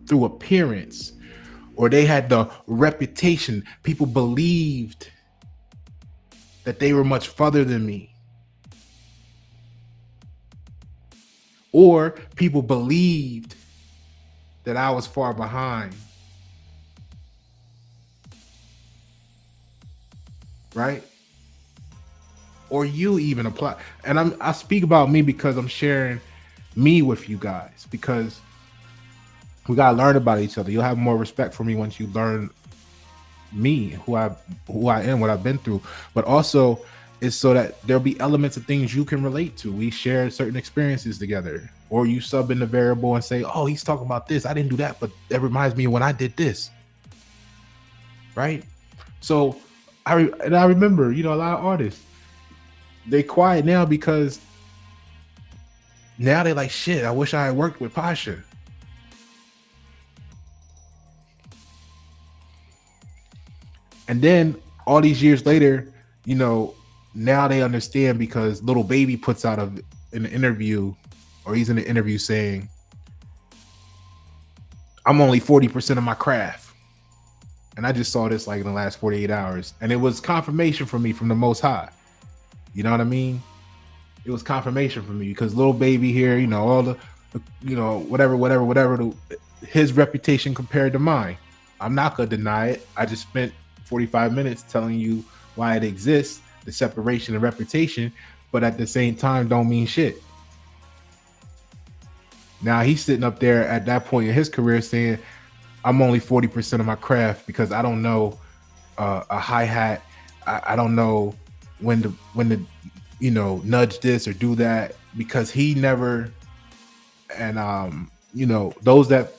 through appearance, or they had the reputation, people believed that they were much further than me, or people believed that I was far behind, right? Or you even apply. And I speak about me because I'm sharing me with you guys, because we gotta learn about each other. You'll have more respect for me once you learn me, who I am, what I've been through. But also it's so that there'll be elements of things you can relate to. We share certain experiences together, or you sub in the variable and say, oh, he's talking about this, I didn't do that, but that reminds me of when I did this, right? So I remember, you know, a lot of artists, they quiet now because now they're like, shit, I wish I had worked with Pasha. And then all these years later, you know, now they understand because Little Baby puts out an interview, or he's in an interview saying, I'm only 40% of my craft. And I just saw this like in the last 48 hours. And it was confirmation for me from the Most High. You know what I mean? It was confirmation for me because Little Baby here, you know, all the you know, whatever, his reputation compared to mine. I'm not gonna deny it. I just spent 45 minutes telling you why it exists, the separation and reputation, but at the same time don't mean shit. Now he's sitting up there at that point in his career saying, I'm only 40% of my craft because I don't know a hi-hat. I don't know when to you know, nudge this or do that, because he never, and you know, those that,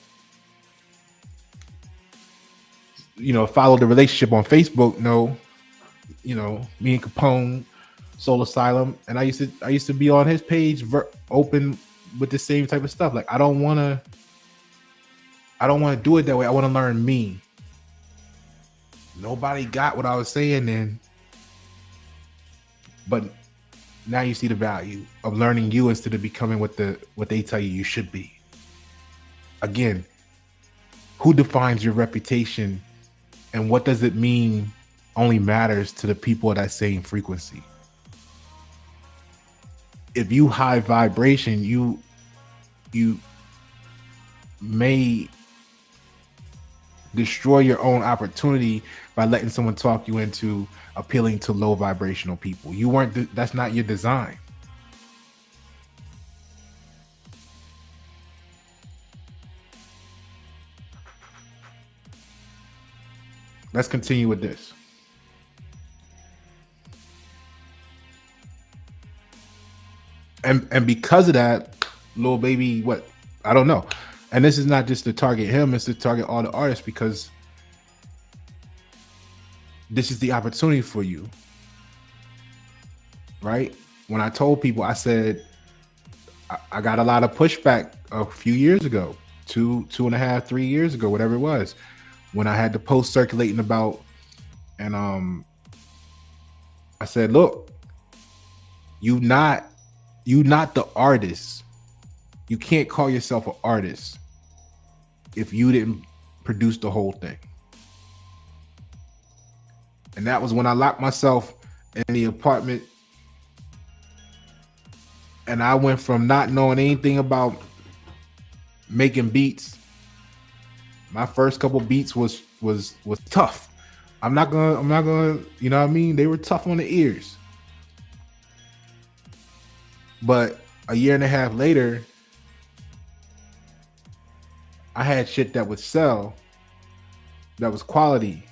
you know, follow the relationship on Facebook know, you know, me and Capone, Soul Asylum, and I used to be on his page open with the same type of stuff. Like I don't want to do it that way. I want to learn me. Nobody got what I was saying then, but now you see the value of learning you instead of becoming what they tell you should be. Again, who defines your reputation and what does it mean only matters to the people at that same frequency. If you high vibration, you may destroy your own opportunity by letting someone talk you into appealing to low vibrational people. You weren't, that's not your design. let's continue with this. And because of that, little baby, what, I don't know. And this is not just to target him, it's to target all the artists, because this is the opportunity for you, right? When I told people, I said I got a lot of pushback a few years ago, 2.5, 3 years ago, whatever it was, when I had the post circulating about, and I said, look, you not the artist. You can't call yourself an artist if you didn't produce the whole thing. And that was when I locked myself in the apartment, and I went from not knowing anything about making beats. My first couple beats was tough. I'm not gonna, you know what I mean? They were tough on the ears. But a year and a half later, I had shit that would sell, that was quality.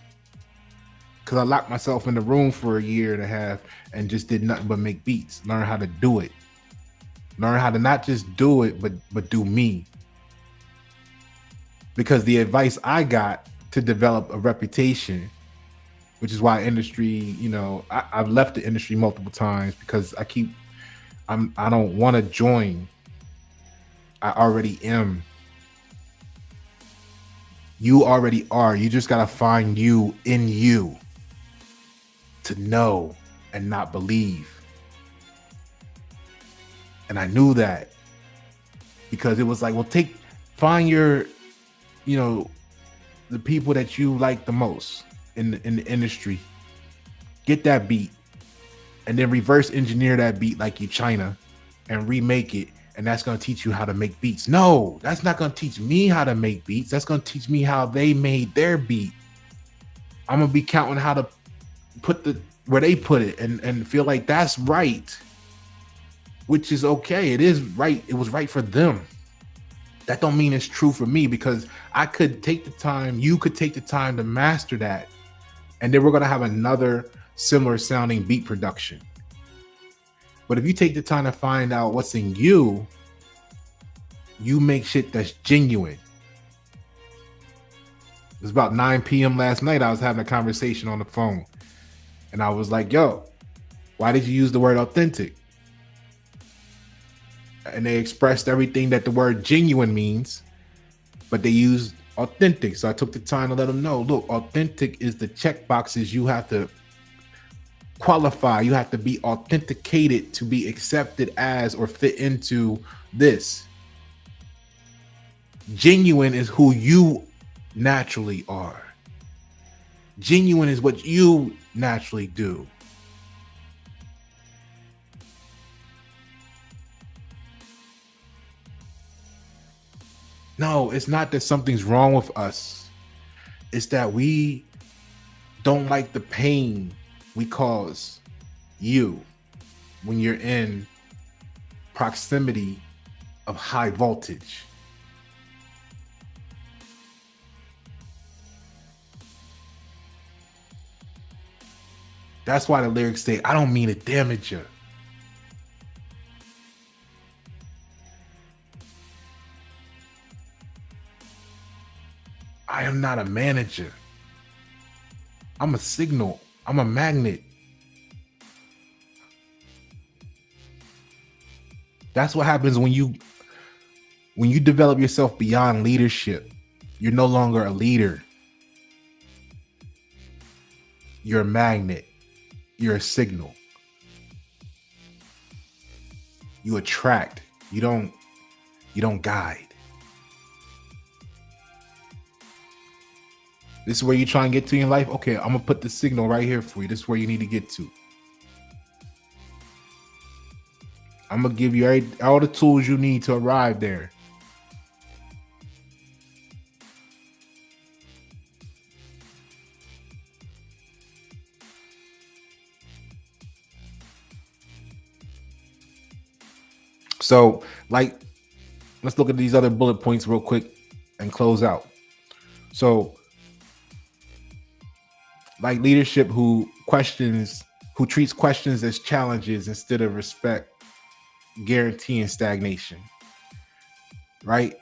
Cause I locked myself in the room for a year and a half and just did nothing but make beats, learn how to do it. Learn how to not just do it, but do me. Because the advice I got to develop a reputation, which is why industry, you know, I've left the industry multiple times, because I don't want to join. I already am. You already are. You just gotta find you in you to know and not believe. And I knew that, because it was like, well, find your, you know, the people that you like the most in the industry. Get that beat, and then reverse engineer that beat like you China, and remake it, and that's gonna teach you how to make beats. No, that's not gonna teach me how to make beats. That's gonna teach me how they made their beat. I'm gonna be counting how to put where they put it, and feel like that's right, which is okay. It is right. It was right for them. That don't mean it's true for me, because I could take the time, you could take the time to master that, and then we're gonna have another similar sounding beat production. But if you take the time to find out what's in you, you make shit that's genuine. It was about 9 p.m. last night. I was having a conversation on the phone, and I was like, yo, why did you use the word authentic? And they expressed everything that the word genuine means, but they used authentic. So I took the time to let them know, look, authentic is the check boxes you have to qualify. You have to be authenticated to be accepted as or fit into this. Genuine is who you naturally are. Genuine is what you naturally do. No, it's not that something's wrong with us. It's that we don't like the pain we cause you when you're in proximity of high voltage. That's why the lyrics say, I don't mean to damage you. I am not a manager. I'm a signal. I'm a magnet. That's what happens when you develop yourself beyond leadership. You're no longer a leader. You're a magnet. You're a signal. You attract. You don't guide. This is where you try and get to in life. Okay, I'm gonna put the signal right here for you. This is where you need to get to. I'm gonna give you all the tools you need to arrive there. So, like, let's look at these other bullet points real quick and close out. So, Like leadership who treats questions as challenges instead of respect, guaranteeing stagnation. Right?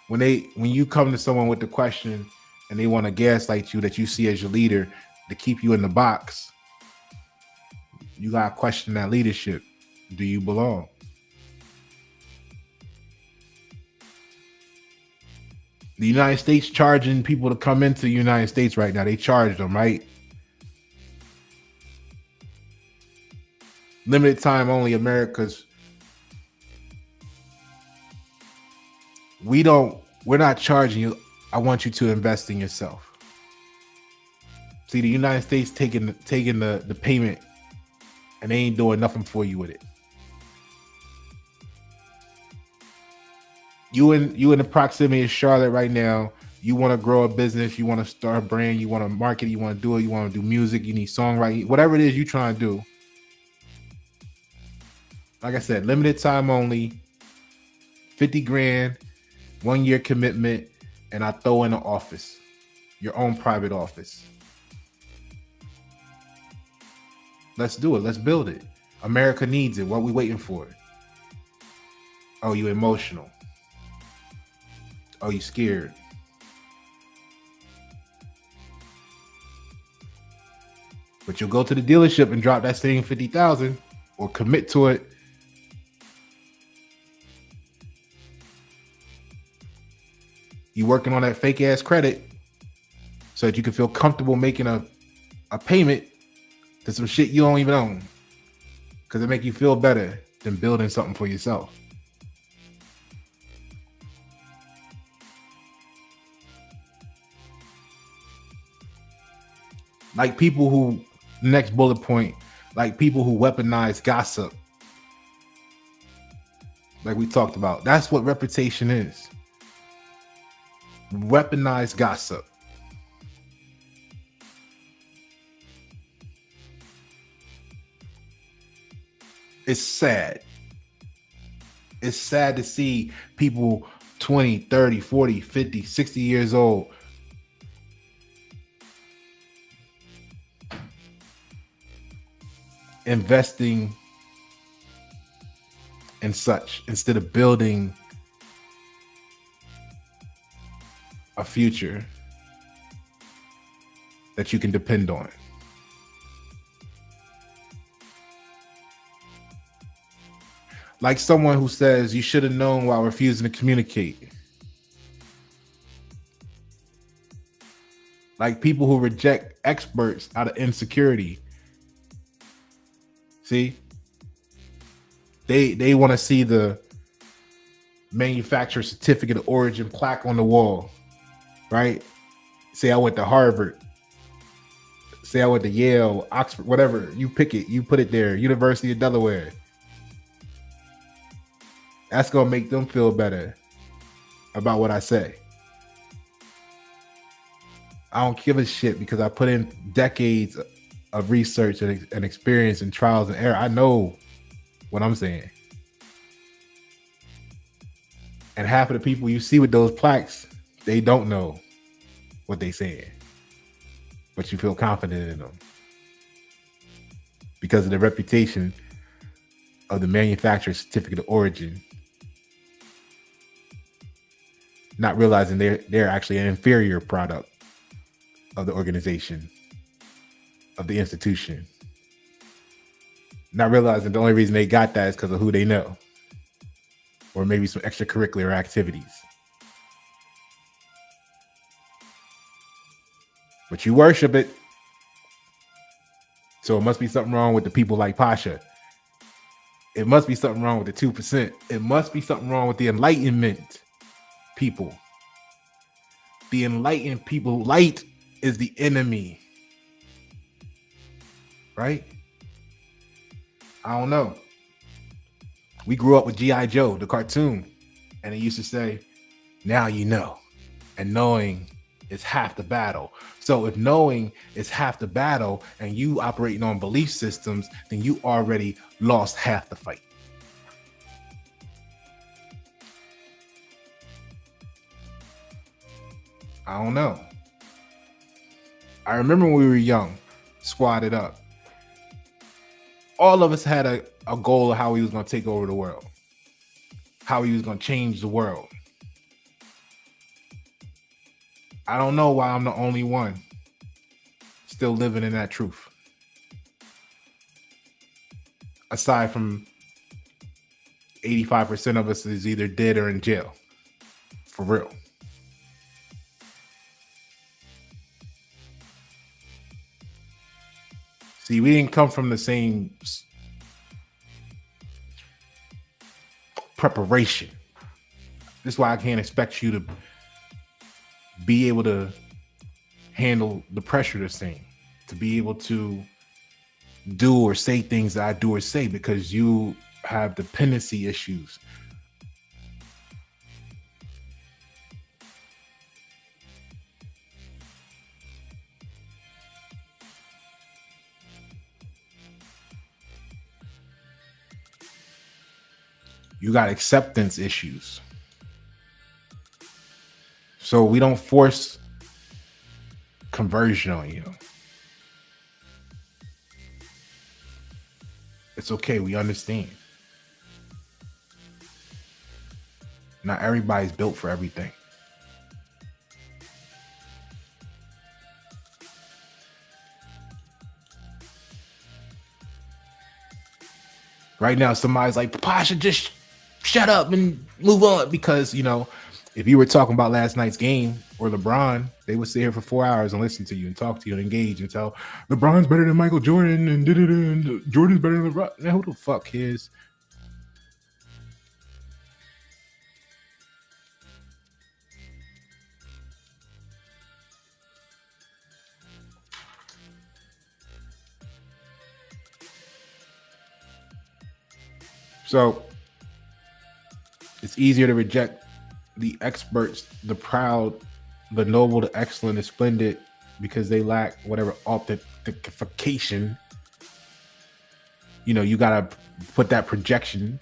When you come to someone with the question and they want to gaslight you that you see as your leader to keep you in the box, you gotta question that leadership. Do you belong? The United States charging people to come into the United States right now. They charge them, right? Limited time only. America's. We're not charging you. I want you to invest in yourself. See, the United States taking the payment, and they ain't doing nothing for you with it. You in the proximity of Charlotte right now. You want to grow a business, you want to start a brand, you want to market, you want to do it, you want to do music, you need songwriting, whatever it is you trying to do. Like I said, limited time only, 50 grand, 1 year commitment, and I throw in an office, your own private office. Let's do it. Let's build it. America needs it. What we waiting for? Oh, you emotional. Oh, you scared. But you'll go to the dealership and drop that same 50,000 or commit to it. You working on that fake ass credit so that you can feel comfortable making a payment to some shit you don't even own. Because it make you feel better than building something for yourself. Like people who, next bullet point, like people who weaponize gossip. Like we talked about. That's what reputation is. Weaponized gossip. It's sad. It's sad to see people 20, 30, 40, 50, 60 years old investing in such instead of building a future that you can depend on. Like someone who says you should have known while refusing to communicate. Like people who reject experts out of insecurity. See? They want to see the manufacturer certificate of origin plaque on the wall, right? Say I went to Harvard. Say I went to Yale, Oxford, whatever. You pick it, you put it there. University of Delaware. That's gonna make them feel better about what I say. I don't give a shit because I put in decades of research and experience and trials and error. I know what I'm saying. And half of the people you see with those plaques, they don't know what they saying. But you feel confident in them because of the reputation of the manufacturer's certificate of origin, not realizing they're actually an inferior product of the organization, of the institution. Not realizing the only reason they got that is because of who they know, or maybe some extracurricular activities. But you worship it. So it must be something wrong with the people like Pasha. It must be something wrong with the 2%. It must be something wrong with the enlightenment people. The enlightened people. Light is the enemy. Right? I don't know. We grew up with G.I. Joe, the cartoon. And it used to say, now you know. And knowing is half the battle. So if knowing is half the battle and you operating on belief systems, then you already lost half the fight. I don't know. I remember when we were young, squatted up. All of us had a goal of how he was going to take over the world, how he was going to change the world. I don't know why I'm the only one still living in that truth. Aside from 85% of us is either dead or in jail. For real. See, we didn't come from the same preparation. This is why I can't expect you to be able to handle the pressure the same, to be able to do or say things that I do or say, because you have dependency issues. You got acceptance issues. So we don't force conversion on you. It's okay. We understand. Not everybody's built for everything. Right now, somebody's like, Pasha, just shut up and move on. Because, you know, if you were talking about last night's game or LeBron, they would sit here for 4 hours and listen to you and talk to you and engage and tell LeBron's better than Michael Jordan and Jordan's better than LeBron. Now, who the fuck cares? So it's easier to reject the experts, the proud, the noble, the excellent, the splendid, because they lack whatever authentication. You know, you gotta put that projection,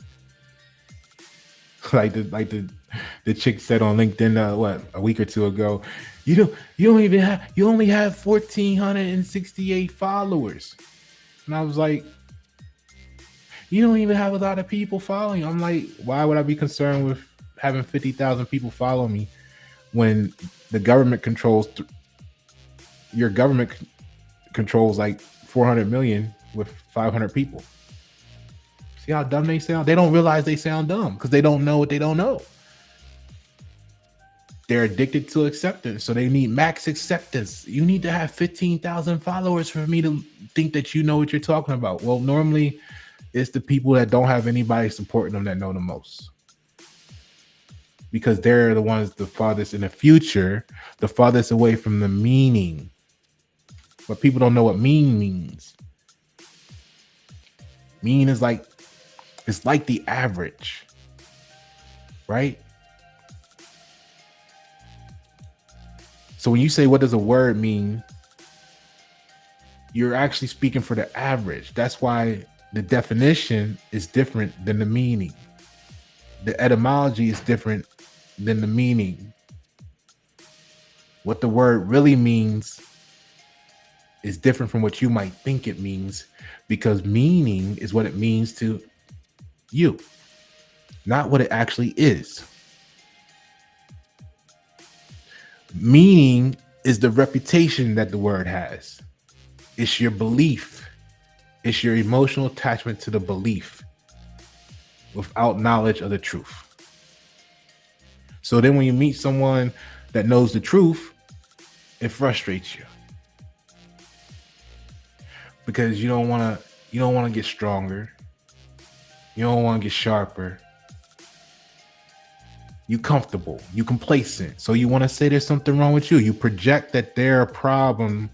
like the chick said on LinkedIn, a week or two ago. You only have 1,468 followers, and I was like, you don't even have a lot of people following. I'm like, why would I be concerned with having 50,000 people follow me when the government controls your government controls like 400 million with 500 people? See how dumb they sound? They don't realize they sound dumb because they don't know what they don't know. They're addicted to acceptance, so they need max acceptance. You need to have 15,000 followers for me to think that you know what you're talking about. Well, normally it's the people that don't have anybody supporting them that know the most, because they're the ones the farthest in the future, the farthest away from the meaning. But people don't know what mean means. Mean is like, it's like the average, right? So when you say, what does a word mean? You're actually speaking for the average. That's why the definition is different than the meaning. The etymology is different than the meaning. What the word really means is different from what you might think it means, because meaning is what it means to you, not what it actually is. Meaning is the reputation that the word has. It's your belief. It's your emotional attachment to the belief without knowledge of the truth. So then when you meet someone that knows the truth, it frustrates you, because you don't want to get stronger. You don't want to get sharper. You comfortable, you complacent. So you want to say there's something wrong with you. You project that they're a problem,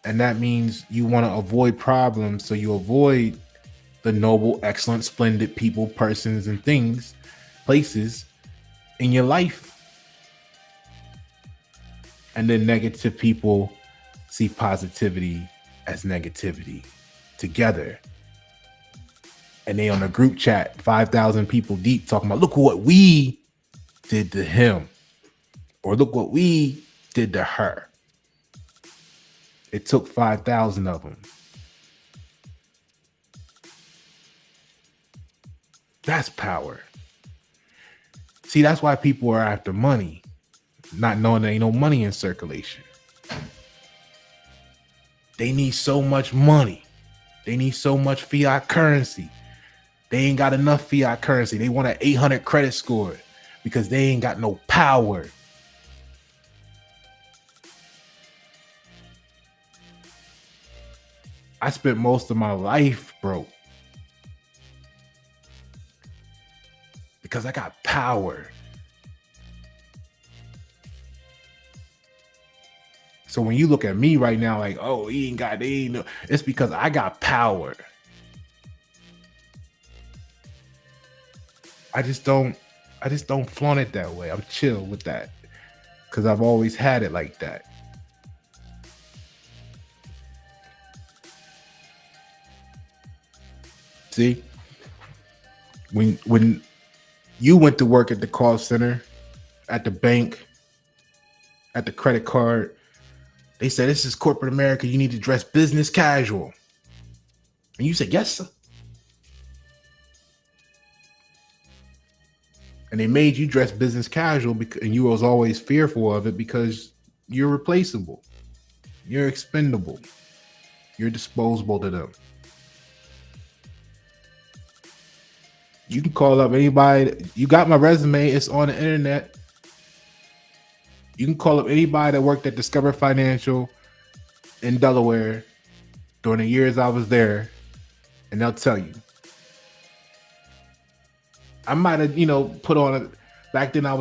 and that means you want to avoid problems. So you avoid the noble, excellent, splendid people, persons, and things, places in your life. And then negative people see positivity as negativity together. And they on a group chat, 5,000 people deep, talking about, look what we did to him, or look what we did to her. It took 5,000 of them. That's power. See, that's why people are after money, not knowing there ain't no money in circulation. They need so much money. They need so much fiat currency. They ain't got enough fiat currency. They want an 800 credit score because they ain't got no power. I spent most of my life broke because I got power. So when you look at me right now, like, oh, he ain't got, they ain't no, it's because I got power. I just don't flaunt it that way. I'm chill with that because I've always had it like that. See, when you went to work at the call center, at the bank, at the credit card, they said, this is corporate America. You need to dress business casual. And you said, yes, sir. And they made you dress business casual because, and you was always fearful of it because you're replaceable. You're expendable. You're disposable to them. You can call up anybody. You got my resume. It's on the internet. You can call up anybody that worked at Discover Financial in Delaware during the years I was there, and they'll tell you. I might have, put on it. Back then, I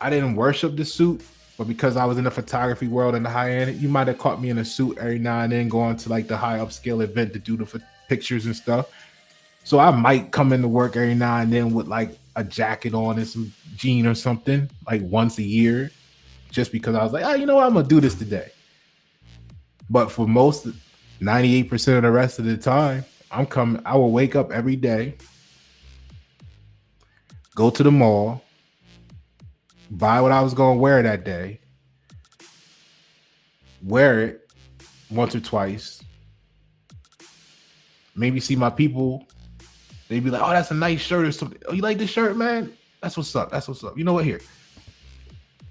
didn't worship the suit, but because I was in the photography world and the high end, you might have caught me in a suit every now and then going to like the high upscale event to do the pictures and stuff. So I might come into work every now and then with like a jacket on and some jean or something, like once a year, just because I was like, I'm gonna do this today. But for 98% of the rest of the time, I will wake up every day, go to the mall, buy what I was gonna wear that day, wear it once or twice, maybe see my people. They'd be like, oh, that's a nice shirt or something. Oh, you like this shirt, man? That's what's up. That's what's up. You know what? Here,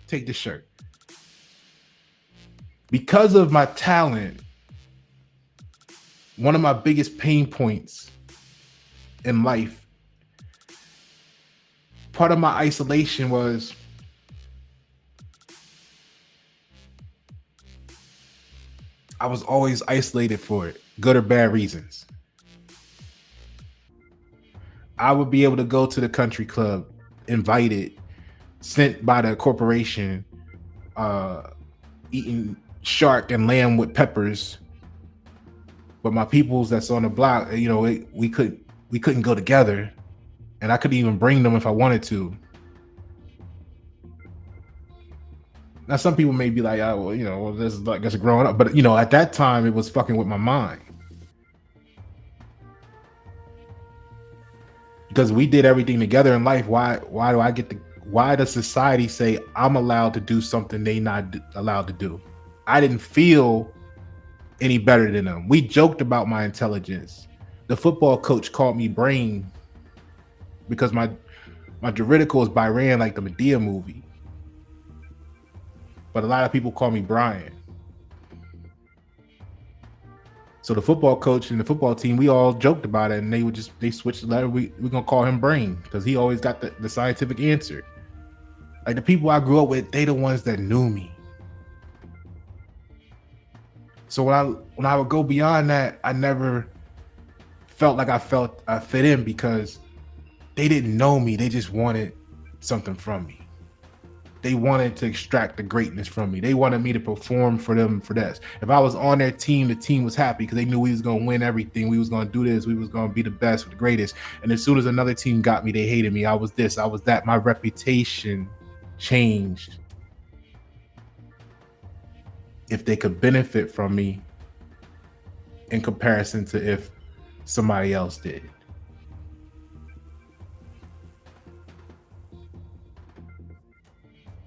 take this shirt. Because of my talent, one of my biggest pain points in life, part of my isolation was I was always isolated for it, good or bad reasons. I would be able to go to the country club, invited, sent by the corporation, eating shark and lamb with peppers. But my peoples that's on the block, we couldn't go together, and I couldn't even bring them if I wanted to. Now some people may be like, oh, well, this is like just growing up, but at that time it was fucking with my mind. Because we did everything together in life. Why does society say I'm allowed to do something they not allowed to do? I didn't feel any better than them. We joked about my intelligence. The football coach called me brain because my juridical is Byron, like the Medea movie. But a lot of people call me Brian. So the football coach and the football team, we all joked about it, and they switched the letter. We're gonna call him Brain because he always got the scientific answer. Like the people I grew up with, they the ones that knew me. So when I would go beyond that, I never felt like I fit in because they didn't know me. They just wanted something from me. They wanted to extract the greatness from me. They wanted me to perform for them for this. If I was on their team, the team was happy because they knew we was going to win everything. We was going to do this. We was going to be the best, the greatest. And as soon as another team got me, they hated me. I was this, I was that. My reputation changed. If they could benefit from me in comparison to if somebody else did.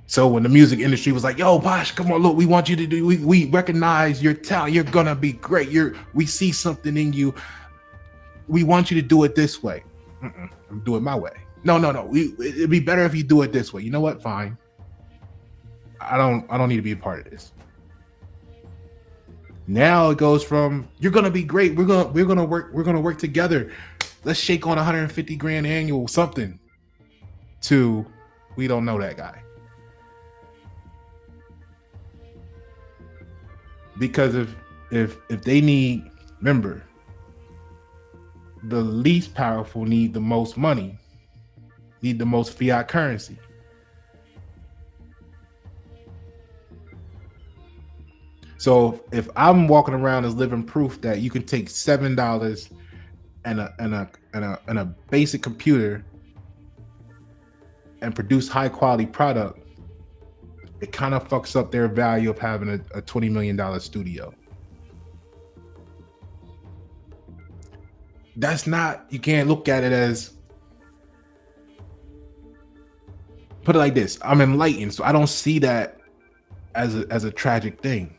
So when the music industry was like, "Yo, Posh, come on, look, we want you to do. We recognize your talent. You're gonna be great. We see something in you. We want you to do it this way. I'm do it my way. No. It'd be better if you do it this way. You know what? Fine. I don't need to be a part of this. Now it goes from you're gonna be great. We're gonna work together. Let's shake on 150 grand annual something. To we don't know that guy. Because if they need, remember, the least powerful need the most money, need the most fiat currency. So if I'm walking around as living proof that you can take $7 and a basic computer and produce high quality product, it kind of fucks up their value of having a $20 million studio. That's not, you can't look at it as, put it like this, I'm enlightened, so I don't see that as a tragic thing.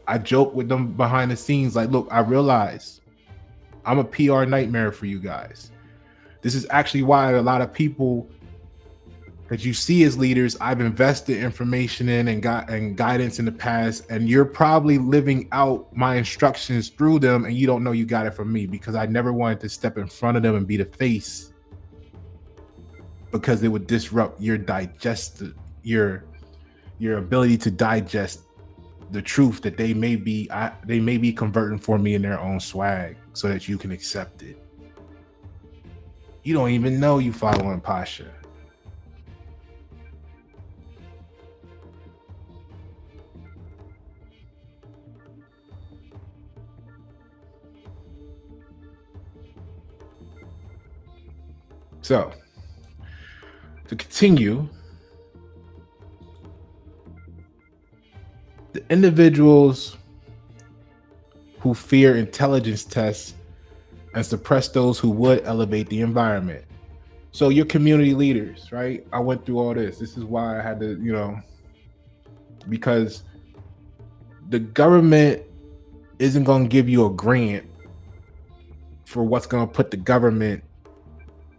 I joke with them behind the scenes, like, look, I realize I'm a PR nightmare for you guys. This is actually why a lot of people that you see as leaders, I've invested information in and guidance in the past, and you're probably living out my instructions through them, and you don't know you got it from me, because I never wanted to step in front of them and be the face, because it would disrupt your your ability to digest the truth that they may be converting for me in their own swag, so that you can accept it. You don't even know you following Pasha. So, to continue, the individuals who fear intelligence tests and suppress those who would elevate the environment. So your community leaders, right? I went through all this. This is why I had to, because the government isn't going to give you a grant for what's going to put the government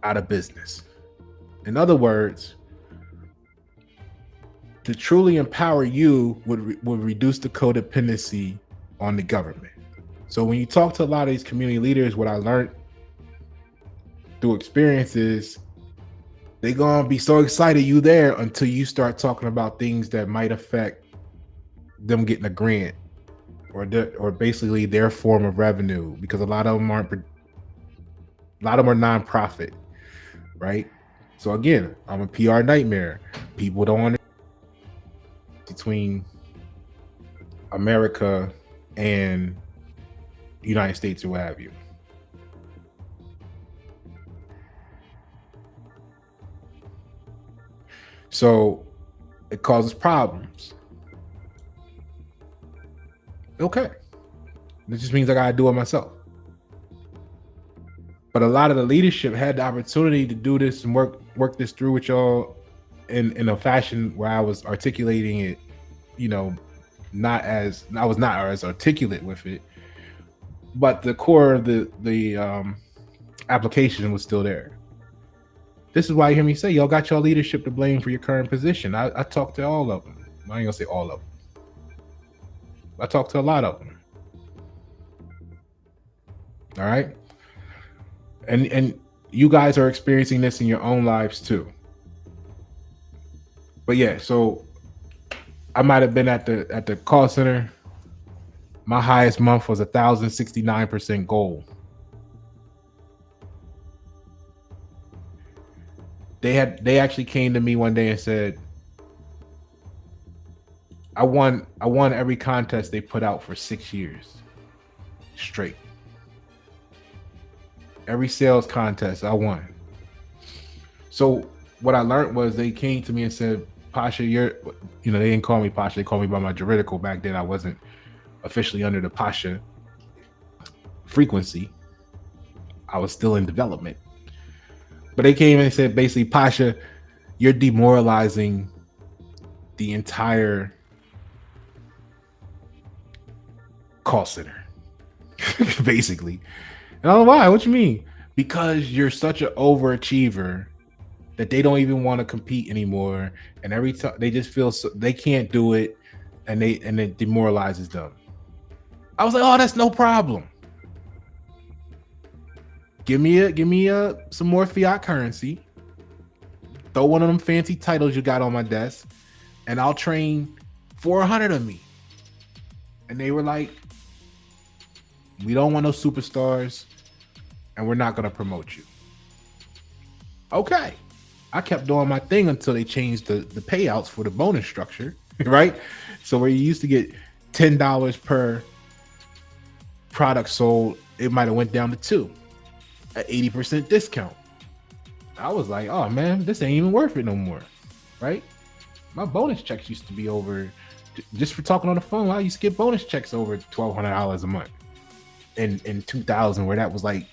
out of business. In other words, to truly empower you would reduce the codependency on the government. So when you talk to a lot of these community leaders, what I learned through experiences, they're gonna be so excited you there until you start talking about things that might affect them getting a grant or basically their form of revenue, because a lot of them are nonprofit, right? So again, I'm a PR nightmare. People don't understand between America and the United States or what have you. So it causes problems. Okay. It just means I gotta do it myself. But a lot of the leadership had the opportunity to do this and work this through with y'all in a fashion where I was articulating it, not as articulate with it, but the core of the application was still there. This is why you hear me say y'all got y'all leadership to blame for your current position. I talked to all of them. I ain't gonna say all of them. I talked to a lot of them. All right. And you guys are experiencing this in your own lives too. But yeah, so I might have been at the call center. My highest month was 1,069% gold. They actually came to me one day and said, I won every contest they put out for 6 years straight. Every sales contest I won. So what I learned was they came to me and said, Pasha, they didn't call me Pasha, they called me by my juridical. Back then I wasn't officially under the Pasha frequency. I was still in development. But they came and said, basically, Pasha, you're demoralizing the entire call center, basically. And I don't know why. What you mean? Because you're such an overachiever that they don't even want to compete anymore, and every time they just feel so, they can't do it, and it demoralizes them. I was like, oh, that's no problem. Give me a some more fiat currency. Throw one of them fancy titles you got on my desk, and I'll train 400 of me. And they were like, we don't want no superstars, and we're not gonna promote you. Okay. I kept doing my thing until they changed the payouts for the bonus structure, right? So where you used to get $10 per product sold, it might have went down to 2 at 80% discount. I was like, oh man, this ain't even worth it no more, right? My bonus checks used to be over, just for talking on the phone. I used to get bonus checks over $1,200 a month in 2000, where that was like,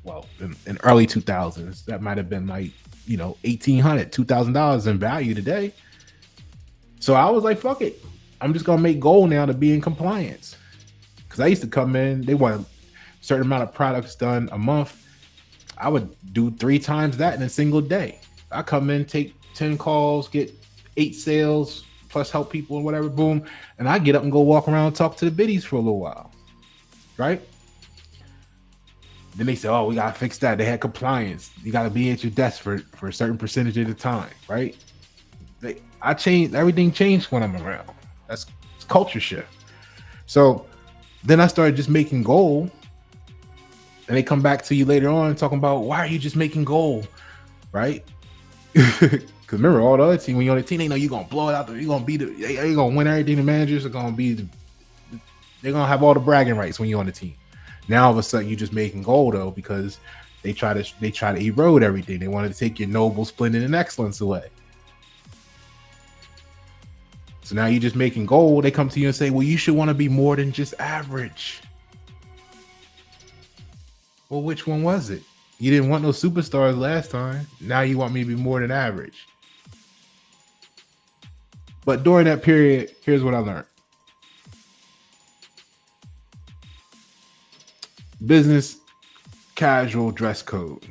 well, in early 2000s, that might have been like, $1,800, $2,000 in value today. So I was like, fuck it. I'm just going to make goal now to be in compliance. Because I used to come in, they want a certain amount of products done a month. I would do 3 times that in a single day. I come in, take 10 calls, get 8 sales, plus help people and whatever, boom. And I get up and go walk around and talk to the biddies for a little while, right? Then they said, oh, we got to fix that. They had compliance. You got to be at your desk for a certain percentage of the time, right? Everything changed when I'm around. It's culture shift. So then I started just making goal. And they come back to you later on talking about, why are you just making goal, right? Because remember, all the other team, when you're on the team, they know you're going to blow it out. You're going to you're going to win everything. The managers are going to be, they're going to have all the bragging rights when you're on the team. Now all of a sudden you're just making goal though, because they try to erode everything. They wanted to take your noble, splendid, and excellence away. So now you're just making goal. They come to you and say, well, you should want to be more than just average. Well, which one was it? You didn't want no superstars last time. Now you want me to be more than average. But during that period, here's what I learned. Business casual dress code.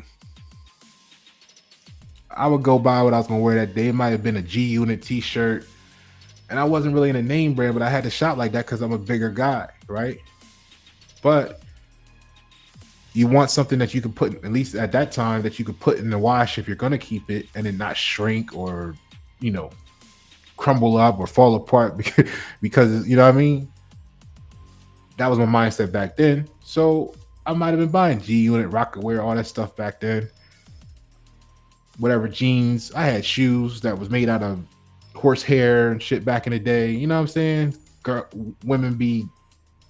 I would go buy what I was going to wear that day. It might have been a G Unit t-shirt. And I wasn't really in a name brand, but I had to shop like that because I'm a bigger guy, right? But you want something that you can put, at least at that time, that you could put in the wash if you're going to keep it and it not shrink or, crumble up or fall apart because you know what I mean? That was my mindset back then. So I might have been buying G Unit, Rocket Wear, all that stuff back then. Whatever, jeans. I had shoes that was made out of horsehair and shit back in the day. You know what I'm saying? Women be,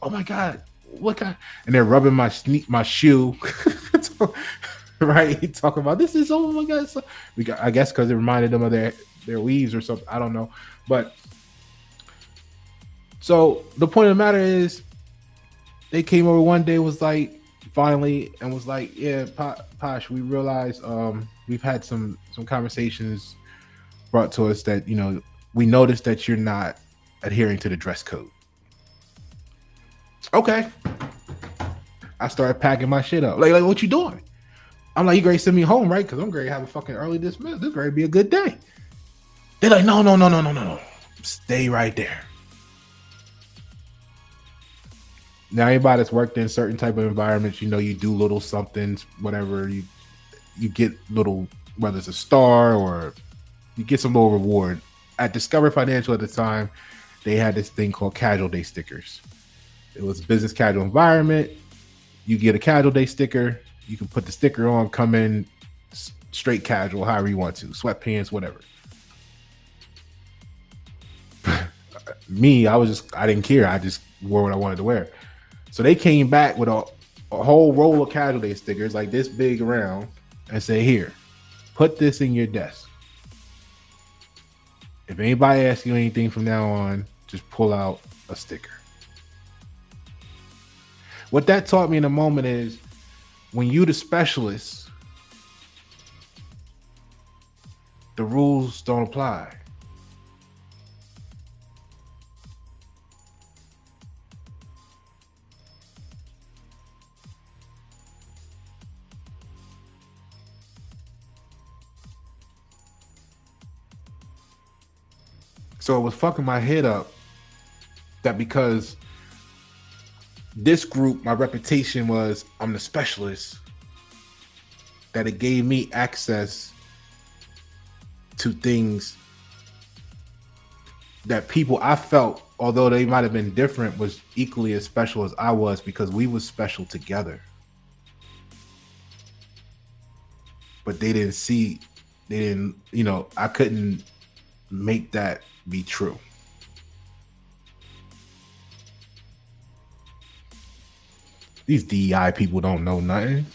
oh my God, what kind? And they're rubbing my shoe, right? Talking about this is, oh my God. I guess because it reminded them of their weaves or something. I don't know. But so the point of the matter is, they came over one day, was like, finally, and was like, yeah, Posh, we realized we've had some conversations brought to us that, we noticed that you're not adhering to the dress code. Okay. I started packing my shit up. Like what you doing? I'm like, you ready to send me home, right? Because I'm ready to have a fucking early dismiss. This ready to be a good day. They're like, no. Stay right there. Now, anybody that's worked in certain type of environments, you do little somethings, whatever, you get little, whether it's a star or you get some little reward. At Discover Financial at the time, they had this thing called Casual Day stickers. It was a business casual environment. You get a Casual Day sticker. You can put the sticker on, come in straight casual, however you want to, sweatpants, whatever. Me, I didn't care. I just wore what I wanted to wear. So they came back with a whole roll of Casual Day stickers like this big around and say, here, put this in your desk. If anybody asks you anything from now on, just pull out a sticker. What that taught me in a moment is, when you the specialist, The rules don't apply. So it was fucking my head up that because this group, my reputation was I'm the specialist, that it gave me access to things that people I felt, although they might have been different, was equally as special as I was because we was special together. But they didn't see, they didn't, I couldn't make that be true. These DEI people don't know nothing.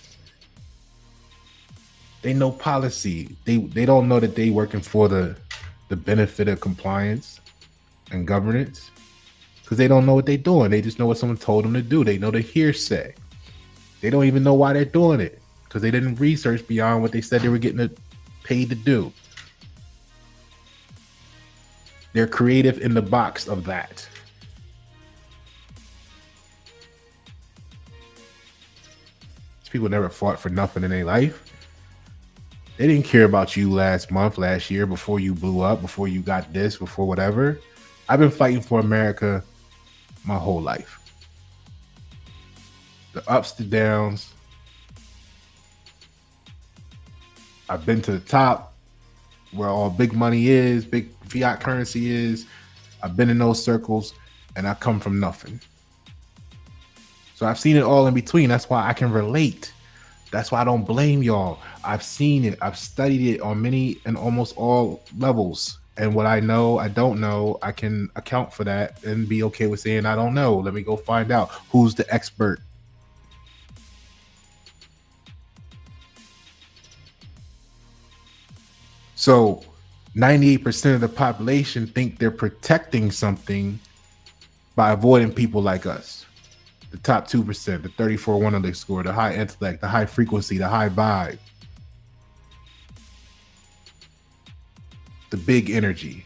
They know policy. They don't know that they working for the benefit of compliance and governance because they don't know what they're doing. They just know what someone told them to do. They know the hearsay. They don't even know why they're doing it because they didn't research beyond what they said they were getting paid to do. They're creative in the box of that. These people never fought for nothing in their life. They didn't care about you last month, last year, before you blew up, before you got this, before whatever. I've been fighting for America my whole life. The ups, the downs. I've been to the top where all big money is, big fiat currency is. I've been in those circles and I come from nothing. So I've seen it all in between. That's why I can relate. That's why I don't blame y'all. I've seen it. I've studied it on many and almost all levels. And what I know, I don't know, I can account for that and be okay with saying I don't know. Let me go find out who's the expert. So 98% of the population think they're protecting something by avoiding people like us. The top 2%, the 34 100 score, the high intellect, the high frequency, the high vibe, the big energy.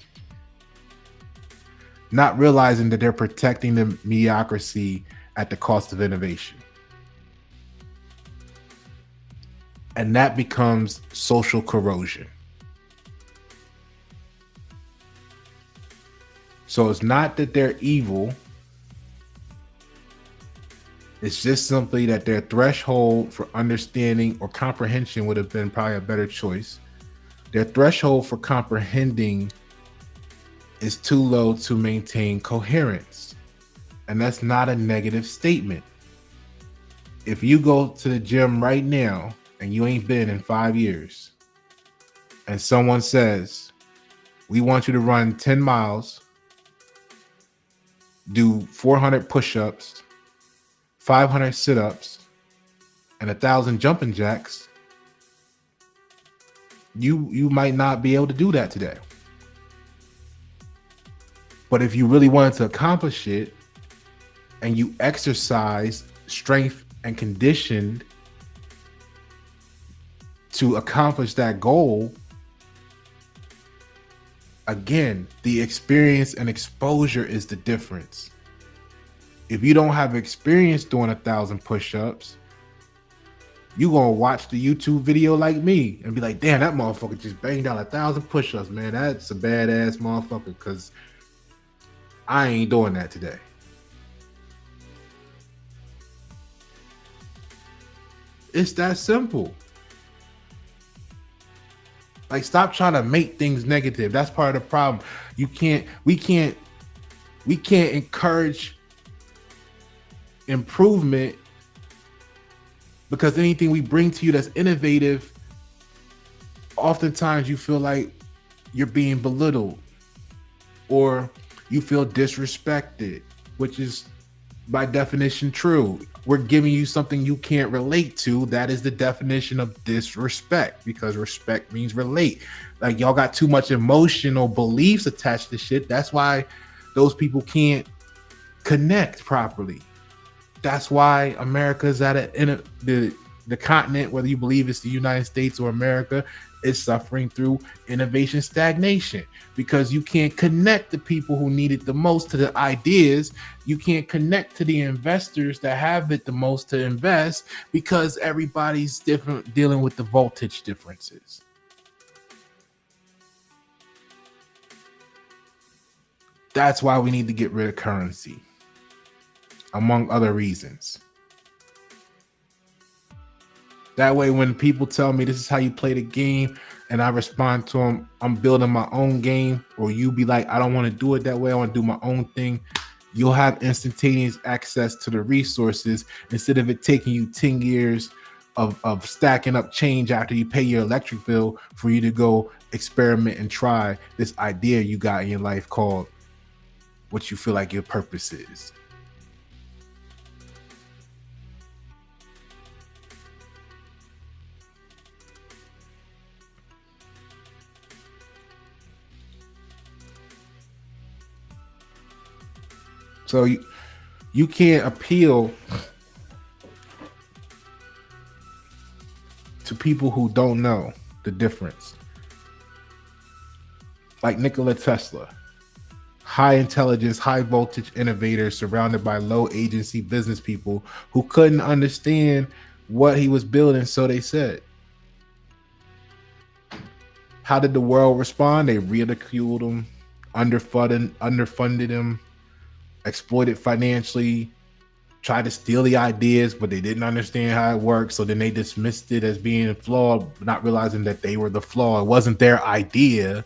Not realizing that they're protecting the mediocrity at the cost of innovation. And that becomes social corrosion. So it's not that they're evil. It's just simply that their threshold for understanding or comprehension would have been probably a better choice. Their threshold for comprehending is too low to maintain coherence. And that's not a negative statement. If you go to the gym right now and you ain't been in 5 years, and someone says, we want you to run 10 miles, do 400 push-ups, 500 sit-ups, and 1,000 jumping jacks, you might not be able to do that today. But if you really wanted to accomplish it and you exercise strength and conditioned to accomplish that goal, again, the experience and exposure is the difference. If you don't have experience doing 1,000 push-ups, you gonna watch the YouTube video like me and be like, damn, that motherfucker just banged out 1,000 push-ups, man. That's a badass motherfucker, because I ain't doing that today. It's that simple. Like, stop trying to make things negative. That's part of the problem. We can't encourage improvement, because anything we bring to you that's innovative, oftentimes you feel like you're being belittled or you feel disrespected, which is by definition true. We're giving you something you can't relate to. That is the definition of disrespect, because respect means relate. Like, y'all got too much emotional beliefs attached to shit. That's why those people can't connect properly. That's why America's at the continent, whether you believe it's the United States or America, is suffering through innovation stagnation because you can't connect the people who need it the most to the ideas. You can't connect to the investors that have it the most to invest because everybody's different, dealing with the voltage differences. That's why we need to get rid of currency, among other reasons. That way, when people tell me this is how you play the game, and I respond to them, I'm building my own game, or you be like, I don't want to do it that way, I want to do my own thing, you'll have instantaneous access to the resources instead of it taking you 10 years of stacking up change after you pay your electric bill for you to go experiment and try this idea you got in your life called what you feel like your purpose is. So you can't appeal to people who don't know the difference. Like Nikola Tesla, high intelligence, high voltage innovator surrounded by low agency business people who couldn't understand what he was building, so they said. How did the world respond? They ridiculed him, underfunded him, exploited financially, tried to steal the ideas, but they didn't understand how it worked. So then they dismissed it as being flawed, not realizing that they were the flaw. It wasn't their idea.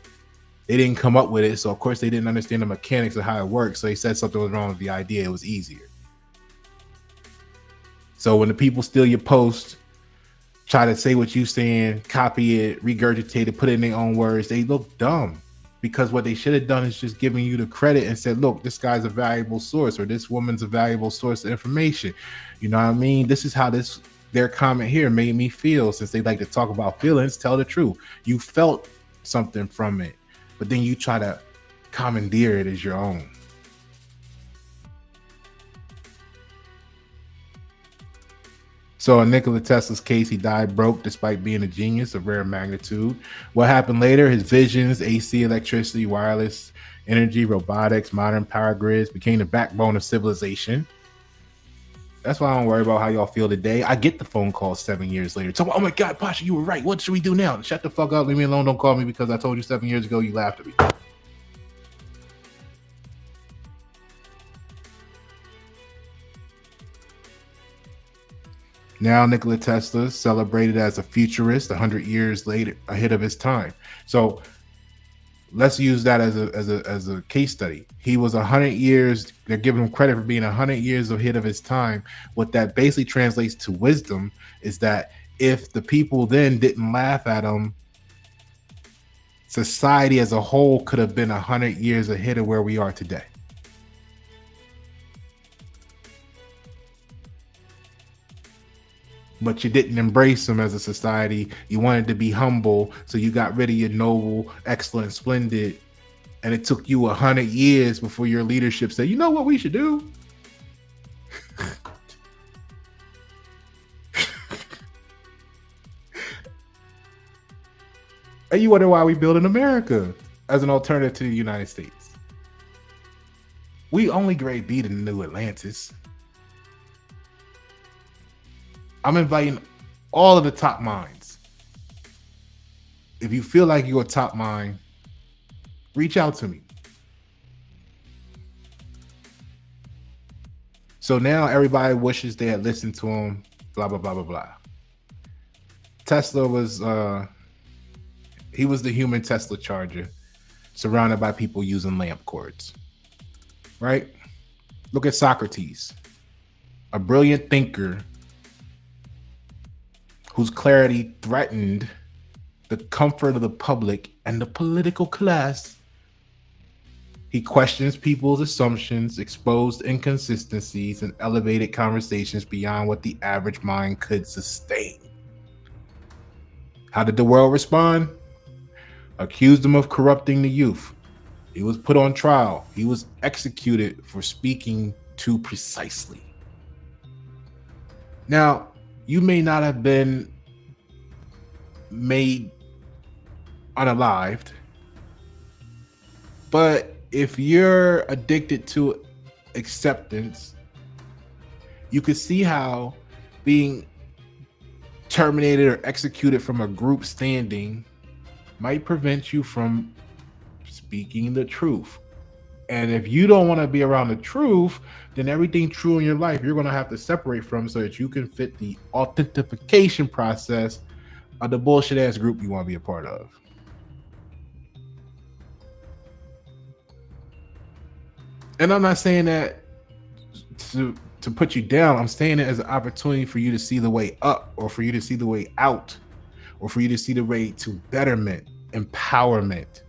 They didn't come up with it. So of course they didn't understand the mechanics of how it works. So they said something was wrong with the idea. It was easier. So when the people steal your post, try to say what you saying, copy it, regurgitate it, put it in their own words, they look dumb. Because what they should have done is just giving you the credit and said, look, this guy's a valuable source, or this woman's a valuable source of information. You know what I mean? This is how their comment here made me feel. Since they like to talk about feelings, tell the truth. You felt something from it, but then you try to commandeer it as your own. So in Nikola Tesla's case, he died broke despite being a genius of rare magnitude. What happened later? His visions, AC, electricity, wireless energy, robotics, modern power grids became the backbone of civilization. That's why I don't worry about how y'all feel today. I get the phone call 7 years later. Oh my God, Pasha, you were right. What should we do now? Shut the fuck up. Leave me alone. Don't call me because I told you 7 years ago you laughed at me. Now Nikola Tesla is celebrated as a futurist 100 years later ahead of his time. So let's use that as a case study. He was 100 years, they're giving him credit for being 100 years ahead of his time. What that basically translates to wisdom is that if the people then didn't laugh at him, society as a whole could have been 100 years ahead of where we are today. But you didn't embrace them as a society. You wanted to be humble, so you got rid of your noble, excellent, splendid, and it took you 100 years before your leadership said, you know what we should do? And you wonder why we build in America as an alternative to the United States. We only grade B to the new Atlantis. I'm inviting all of the top minds. If you feel like you're a top mind, reach out to me. So now everybody wishes they had listened to him, blah, blah, blah, blah, blah. Tesla was, he was the human Tesla charger, surrounded by people using lamp cords, right? Look at Socrates, a brilliant thinker whose clarity threatened the comfort of the public and the political class. He questions people's assumptions, exposed inconsistencies, and elevated conversations beyond what the average mind could sustain. How did the world respond? Accused him of corrupting the youth. He was put on trial. He was executed for speaking too precisely. Now, you may not have been made unalived. But if you're addicted to acceptance, you could see how being terminated or executed from a group standing might prevent you from speaking the truth. And if you don't want to be around the truth, then everything true in your life you're going to have to separate from so that you can fit the authentication process of the bullshit ass group you want to be a part of. And I'm not saying that to put you down. I'm saying it as an opportunity for you to see the way up, or for you to see the way out, or for you to see the way to betterment, empowerment.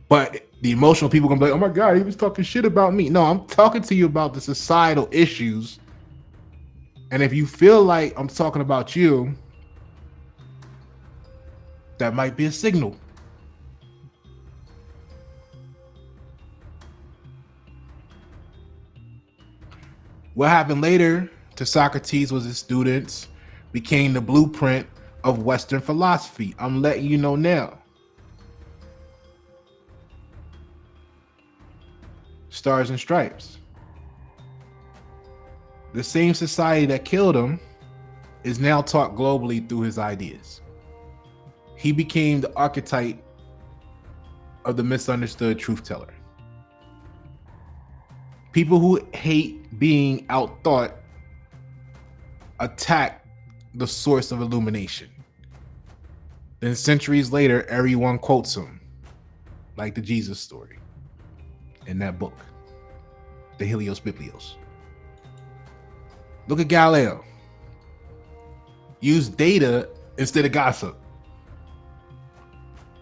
But the emotional people gonna be like, oh my God, he was talking shit about me. No, I'm talking to you about the societal issues. And if you feel like I'm talking about you, that might be a signal. What happened later to Socrates was his students became the blueprint of Western philosophy. I'm letting you know now. Stars and Stripes. The same society that killed him is now taught globally through his ideas. He became the archetype of the misunderstood truth teller. People who hate being outthought attack the source of illumination. Then centuries later, everyone quotes him, like the Jesus story in that book, the Helios Biblios. Look at Galileo. Use data instead of gossip.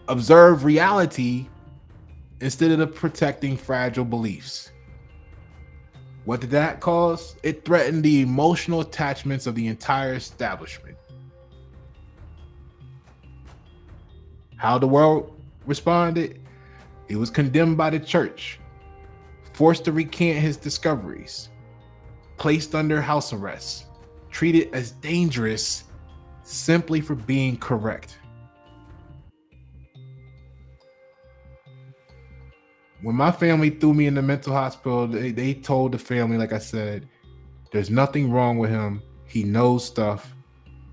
Observe reality instead of protecting fragile beliefs. What did that cause? It threatened the emotional attachments of the entire establishment. How the world responded? He was condemned by the church, forced to recant his discoveries, placed under house arrest, treated as dangerous simply for being correct. When my family threw me in the mental hospital, they told the family, like I said, there's nothing wrong with him. He knows stuff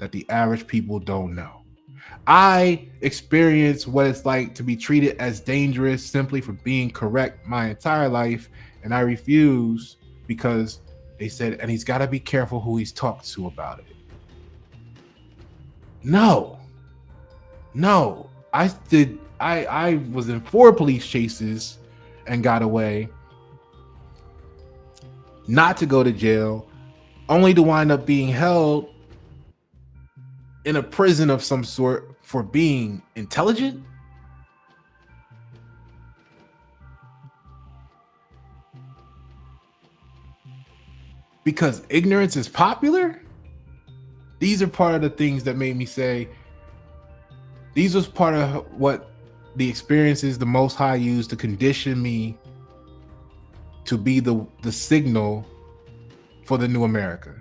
that the average people don't know. I experienced what it's like to be treated as dangerous simply for being correct my entire life, and I refused because they said, and he's got to be careful who he's talked to about it. No. I was in 4 police chases and got away, not to go to jail, only to wind up being held in a prison of some sort for being intelligent. Because ignorance is popular. These are part of the things that made me say, these was part of what the experiences the Most High used to condition me to be the signal for the new America.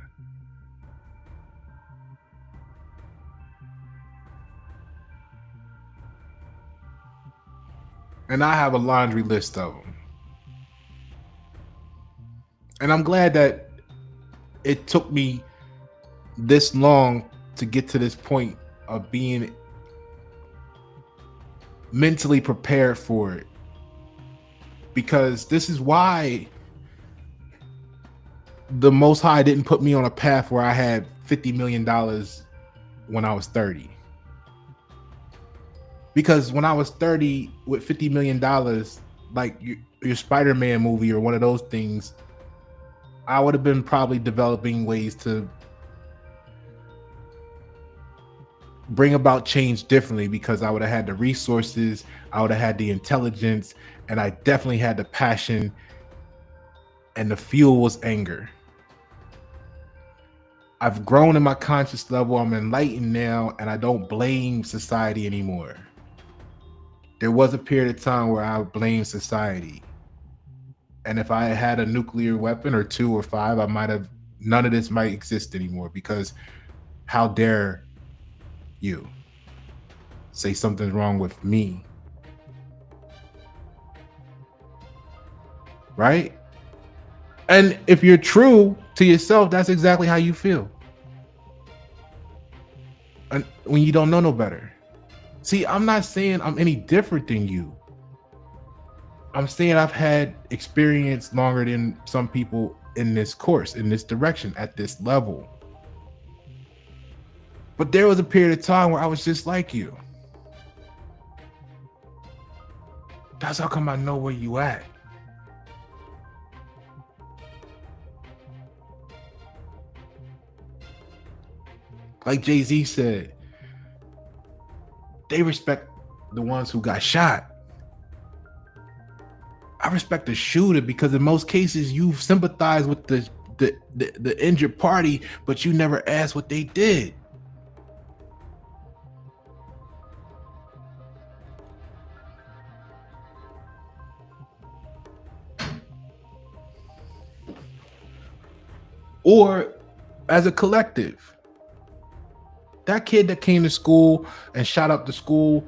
And I have a laundry list of them. And I'm glad that it took me this long to get to this point of being mentally prepared for it. Because this is why the Most High didn't put me on a path where I had $50 million when I was 30. Because when I was 30 with $50 million, like your Spider-Man movie or one of those things, I would have been probably developing ways to bring about change differently, because I would have had the resources, I would have had the intelligence, and I definitely had the passion, and the fuel was anger. I've grown in my conscious level. I'm enlightened now, and I don't blame society anymore. There was a period of time where I blamed society. And if I had a nuclear weapon or 2 or 5, none of this might exist anymore, because How dare you say something's wrong with me? Right? And if you're true to yourself, that's exactly how you feel. And when you don't know no better. See, I'm not saying I'm any different than you. I'm saying I've had experience longer than some people in this course, in this direction, at this level. But there was a period of time where I was just like you. That's how come I know where you at. Like Jay-Z said, they respect the ones who got shot. I respect the shooter because in most cases you sympathize with the injured party, but you never ask what they did. Or as a collective. That kid that came to school and shot up the school,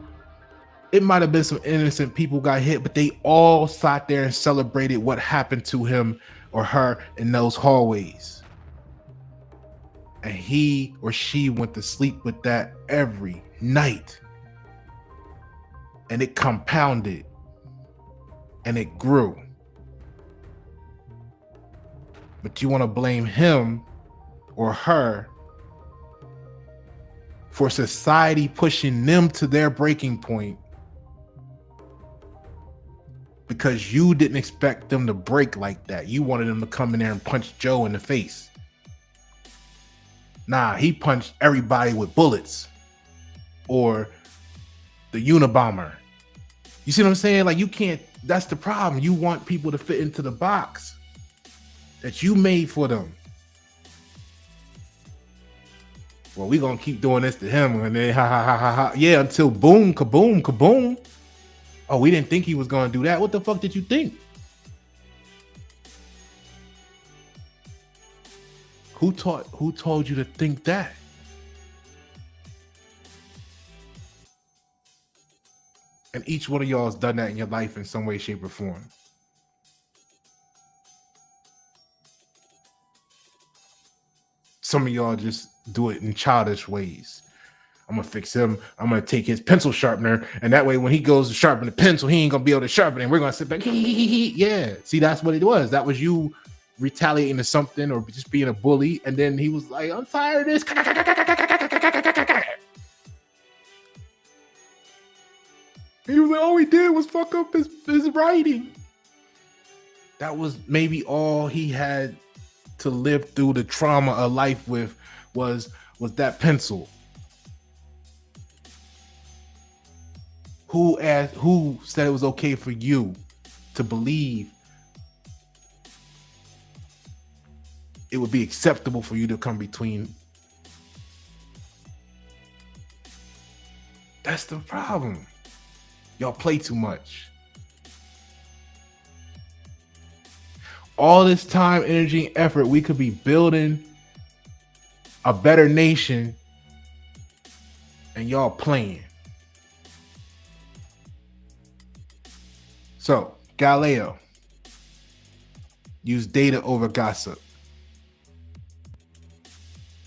it might have been some innocent people got hit, but they all sat there and celebrated what happened to him or her in those hallways. And he or she went to sleep with that every night. And it compounded and it grew. But you want to blame him or her for society pushing them to their breaking point because you didn't expect them to break like that. You wanted them to come in there and punch Joe in the face. Nah, he punched everybody with bullets or the Unabomber. You see what I'm saying? Like, you can't, that's the problem. You want people to fit into the box that you made for them. Well, we gonna keep doing this to him and then ha ha ha ha ha. Yeah, until boom, kaboom, kaboom. Oh, we didn't think he was gonna do that. What the fuck did you think? Who told you to think that? And each one of y'all has done that in your life in some way, shape, or form. Some of y'all just do it in childish ways. I'm gonna fix him. I'm gonna take his pencil sharpener, and that way, when he goes to sharpen the pencil, he ain't gonna be able to sharpen it. We're gonna sit back. Yeah, see, that's what it was. That was you retaliating to something or just being a bully, and then he was like, "I'm tired of this." He was like, "All he did was fuck up his writing." That was maybe all he had to live through the trauma of life with was that pencil. Who said it was okay for you to believe it would be acceptable for you to come between? That's the problem. Y'all play too much. All this time, energy, and effort, we could be building a better nation, and y'all playing. So, Galileo, use data over gossip.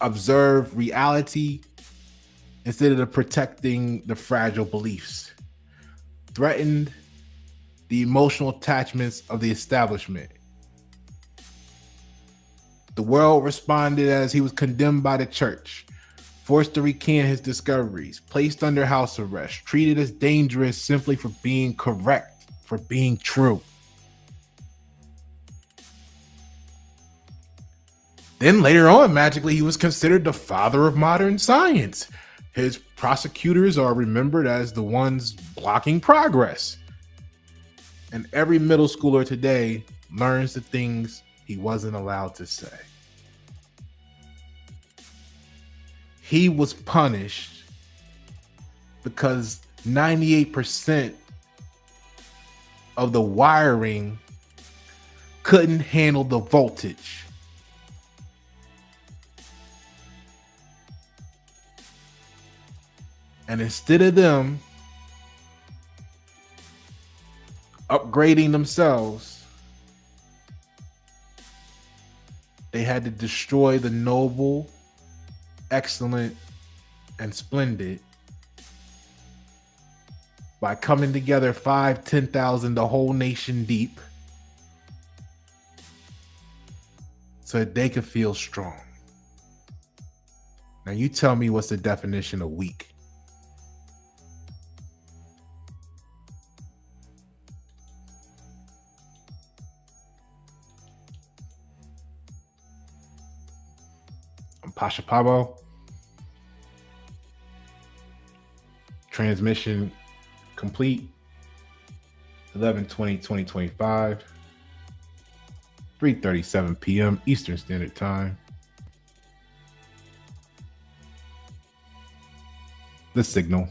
Observe reality instead of protecting the fragile beliefs. Threatened the emotional attachments of the establishment. The world responded as he was condemned by the church, forced to recant his discoveries, placed under house arrest, treated as dangerous simply for being correct, for being true. Then later on, magically, he was considered the father of modern science. His prosecutors are remembered as the ones blocking progress. And every middle schooler today learns the things he wasn't allowed to say. He was punished because 98% of the wiring couldn't handle the voltage. And instead of them upgrading themselves, they had to destroy the noble, excellent, and splendid by coming together 5, 10,000, the whole nation deep, so that they could feel strong. Now you tell me what's the definition of weak? I'm Pasha Paroh. Transmission complete. 11/20/2025. 3:37 p.m. Eastern Standard Time. The Signal.